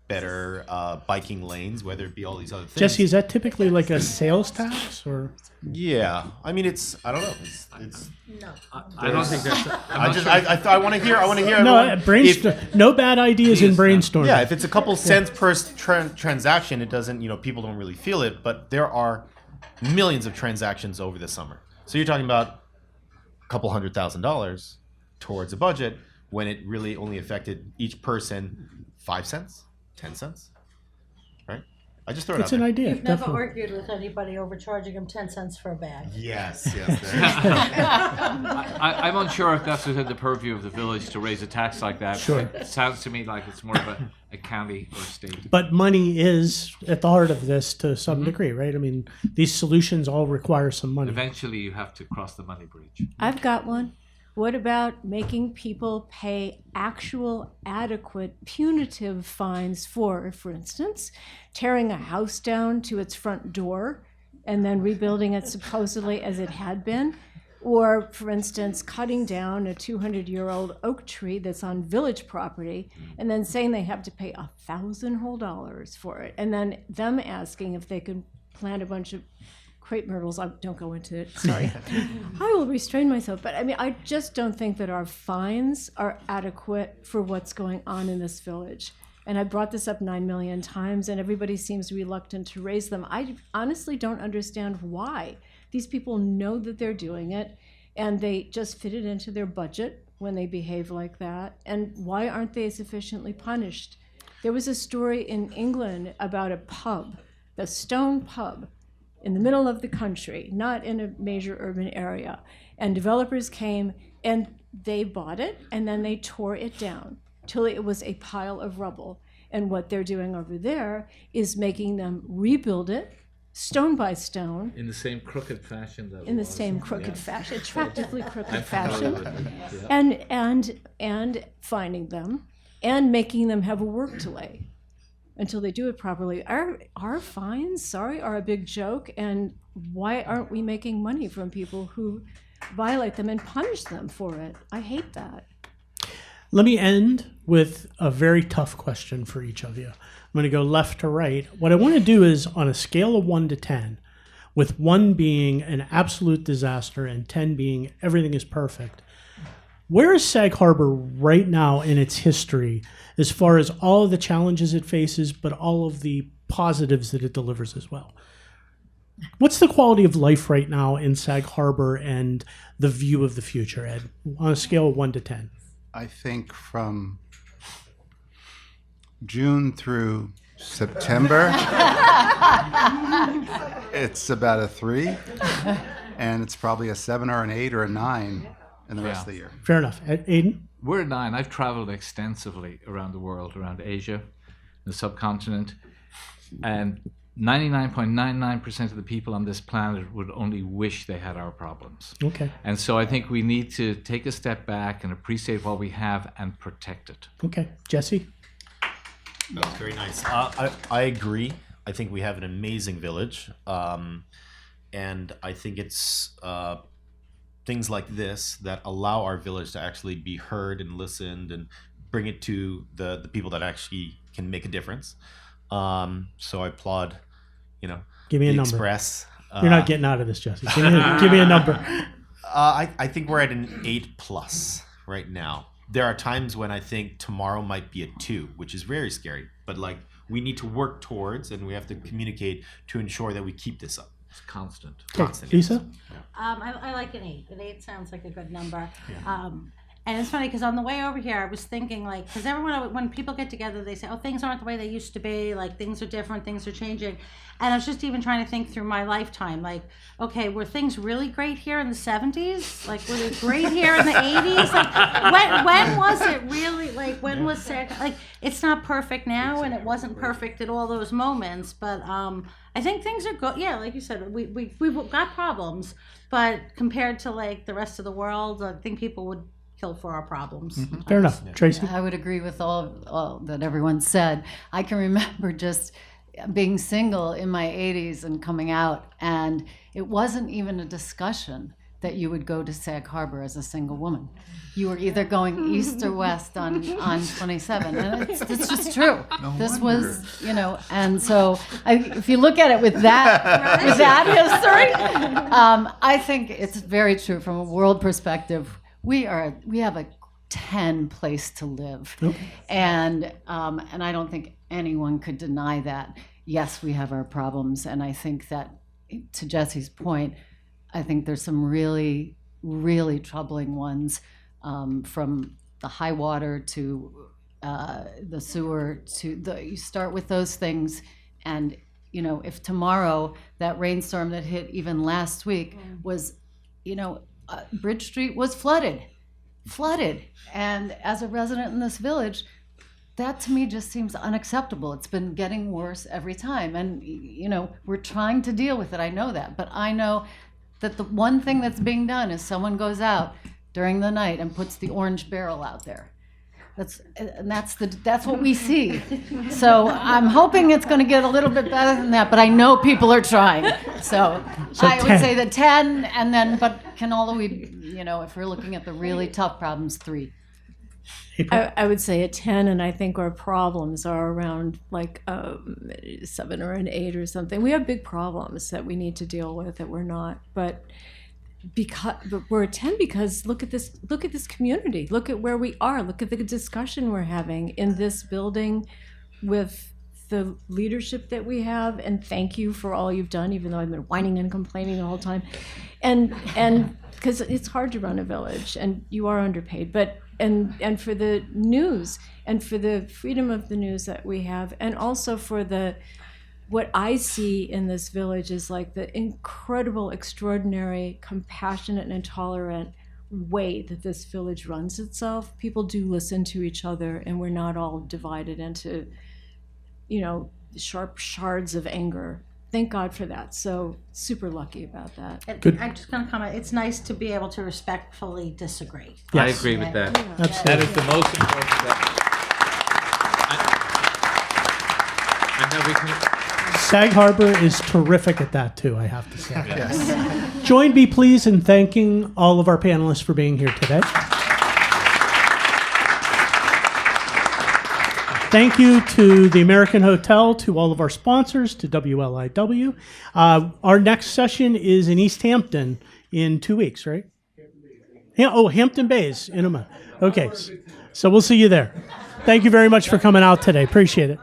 better biking lanes, whether it be all these other things. Jesse, is that typically like a sales tax or? Yeah, I mean, I don't know. It's no. I don't think that's. I want to hear. No, no bad ideas in brainstorming. Yeah, if it's a couple cents per transaction, it doesn't. People don't really feel it. But there are millions of transactions over the summer. So you're talking about a couple $100,000 towards a budget when it really only affected each person 5 cents, 10 cents, right? I just throw it out there. It's an idea. You've never argued with anybody overcharging them 10 cents for a bag. Yes. I'm unsure if that's within the purview of the village to raise a tax like that. Sure. It sounds to me like it's more of a county or state. But money is at the heart of this to some degree, right? I mean, these solutions all require some money. Eventually, you have to cross the money bridge. I've got one. What about making people pay actual, adequate, punitive fines for instance, tearing a house down to its front door and then rebuilding it supposedly as it had been? Or, for instance, cutting down a 200-year-old oak tree that's on village property and then saying they have to pay $1,000 whole for it. And then them asking if they could plant a bunch of crepe myrtles. I don't go into it, sorry. I will restrain myself. But I mean, I just don't think that our fines are adequate for what's going on in this village. And I brought this up 9 million times, and everybody seems reluctant to raise them. I honestly don't understand why. These people know that they're doing it, and they just fit it into their budget when they behave like that. And why aren't they sufficiently punished? There was a story in England about a pub, the Stone Pub, in the middle of the country, not in a major urban area. And developers came and they bought it and then they tore it down till it was a pile of rubble. And what they're doing over there is making them rebuild it stone by stone. In the same crooked fashion that in the same crooked fashion, attractively crooked fashion. Yeah. And finding them and making them have a work delay until they do it properly. Our fines, are a big joke, and why aren't we making money from people who violate them and punish them for it? I hate that. Let me end with a very tough question for each of you. I'm going to go left to right. What I want to do is on a scale of 1 to 10, with 1 being an absolute disaster and 10 being everything is perfect, where is Sag Harbor right now in its history as far as all of the challenges it faces, but all of the positives that it delivers as well? What's the quality of life right now in Sag Harbor and the view of the future, Ed, on a scale of 1 to 10? I think from June through September, it's about a 3, and it's probably a 7 or an 8 or a 9 in the rest of the year. Fair enough. Aidan? We're at 9. I've traveled extensively around the world, around Asia, the subcontinent, and 99.99% of the people on this planet would only wish they had our problems. Okay. And so I think we need to take a step back and appreciate what we have and protect it. Okay. Jesse? That was very nice. I agree. I think we have an amazing village. And I think it's things like this that allow our village to actually be heard and listened and bring it to the people that actually can make a difference. So I applaud, give me a the number. Express. You're not getting out of this, Jesse. Give me a number. I think we're at an 8+ right now. There are times when I think tomorrow might be a 2, which is very scary. But we need to work towards, and we have to communicate to ensure that we keep this up. It's constant. Constant. Lisa? I like an 8. An 8 sounds like a good number. And it's funny because on the way over here, I was thinking because everyone, when people get together, they say, oh, things aren't the way they used to be. Things are different, things are changing. And I was just even trying to think through my lifetime. Okay, were things really great here in the 70s? Were they great here in the 80s? When was it really, when was Sag? It's not perfect now, and it wasn't perfect at all those moments. But I think things are good. Yeah, like you said, we've got problems. But compared to, the rest of the world, I think people would kill for our problems. Mm-hmm. Fair enough. Tracy? I would agree with all that everyone said. I can remember just being single in my 80s and coming out, and it wasn't even a discussion that you would go to Sag Harbor as a single woman. You were either going east or west on 27, and it's just true. This was, and so if you look at it with that history, I think it's very true from a world perspective. We have a 10 place to live, and I don't think anyone could deny that. Yes, we have our problems, and I think that, to Jesse's point, I think there's some really, really troubling ones, from the high water to the sewer you start with those things, and if tomorrow that rainstorm that hit even last week was, Bridge Street was flooded, and as a resident in this village, that to me just seems unacceptable. It's been getting worse every time, and we're trying to deal with it. I know that, but I know that the one thing that's being done is someone goes out during the night and puts the orange barrel out there. That's what we see. So I'm hoping it's going to get a little bit better than that, but I know people are trying. So I would say the 10, and then, but can all we, if we're looking at the really tough problems, 3. I would say a 10, and I think our problems are around like 7 or an 8 or something. We have big problems that we need to deal with that we're not, but we're a 10 because look at this community. Look at where we are. Look at the discussion we're having in this building with the leadership that we have, and thank you for all you've done, even though I've been whining and complaining the whole time. And because it's hard to run a village, and you are underpaid, but and for the news, and for the freedom of the news that we have, and also for what I see in this village is like the incredible, extraordinary, compassionate, and tolerant way that this village runs itself. People do listen to each other, and we're not all divided into, sharp shards of anger. Thank God for that. So super lucky about that. Good. I'm just going to comment. It's nice to be able to respectfully disagree. Yes. I agree with that. Yeah. That is the most important thing. I know we can. Sag Harbor is terrific at that too, I have to say. Yes. Join me, please, in thanking all of our panelists for being here today. Thank you to the American Hotel, to all of our sponsors, to WLIW. Our next session is in East Hampton in 2 weeks, right? Hampton Bays in a month. Okay, so we'll see you there. Thank you very much for coming out today. Appreciate it.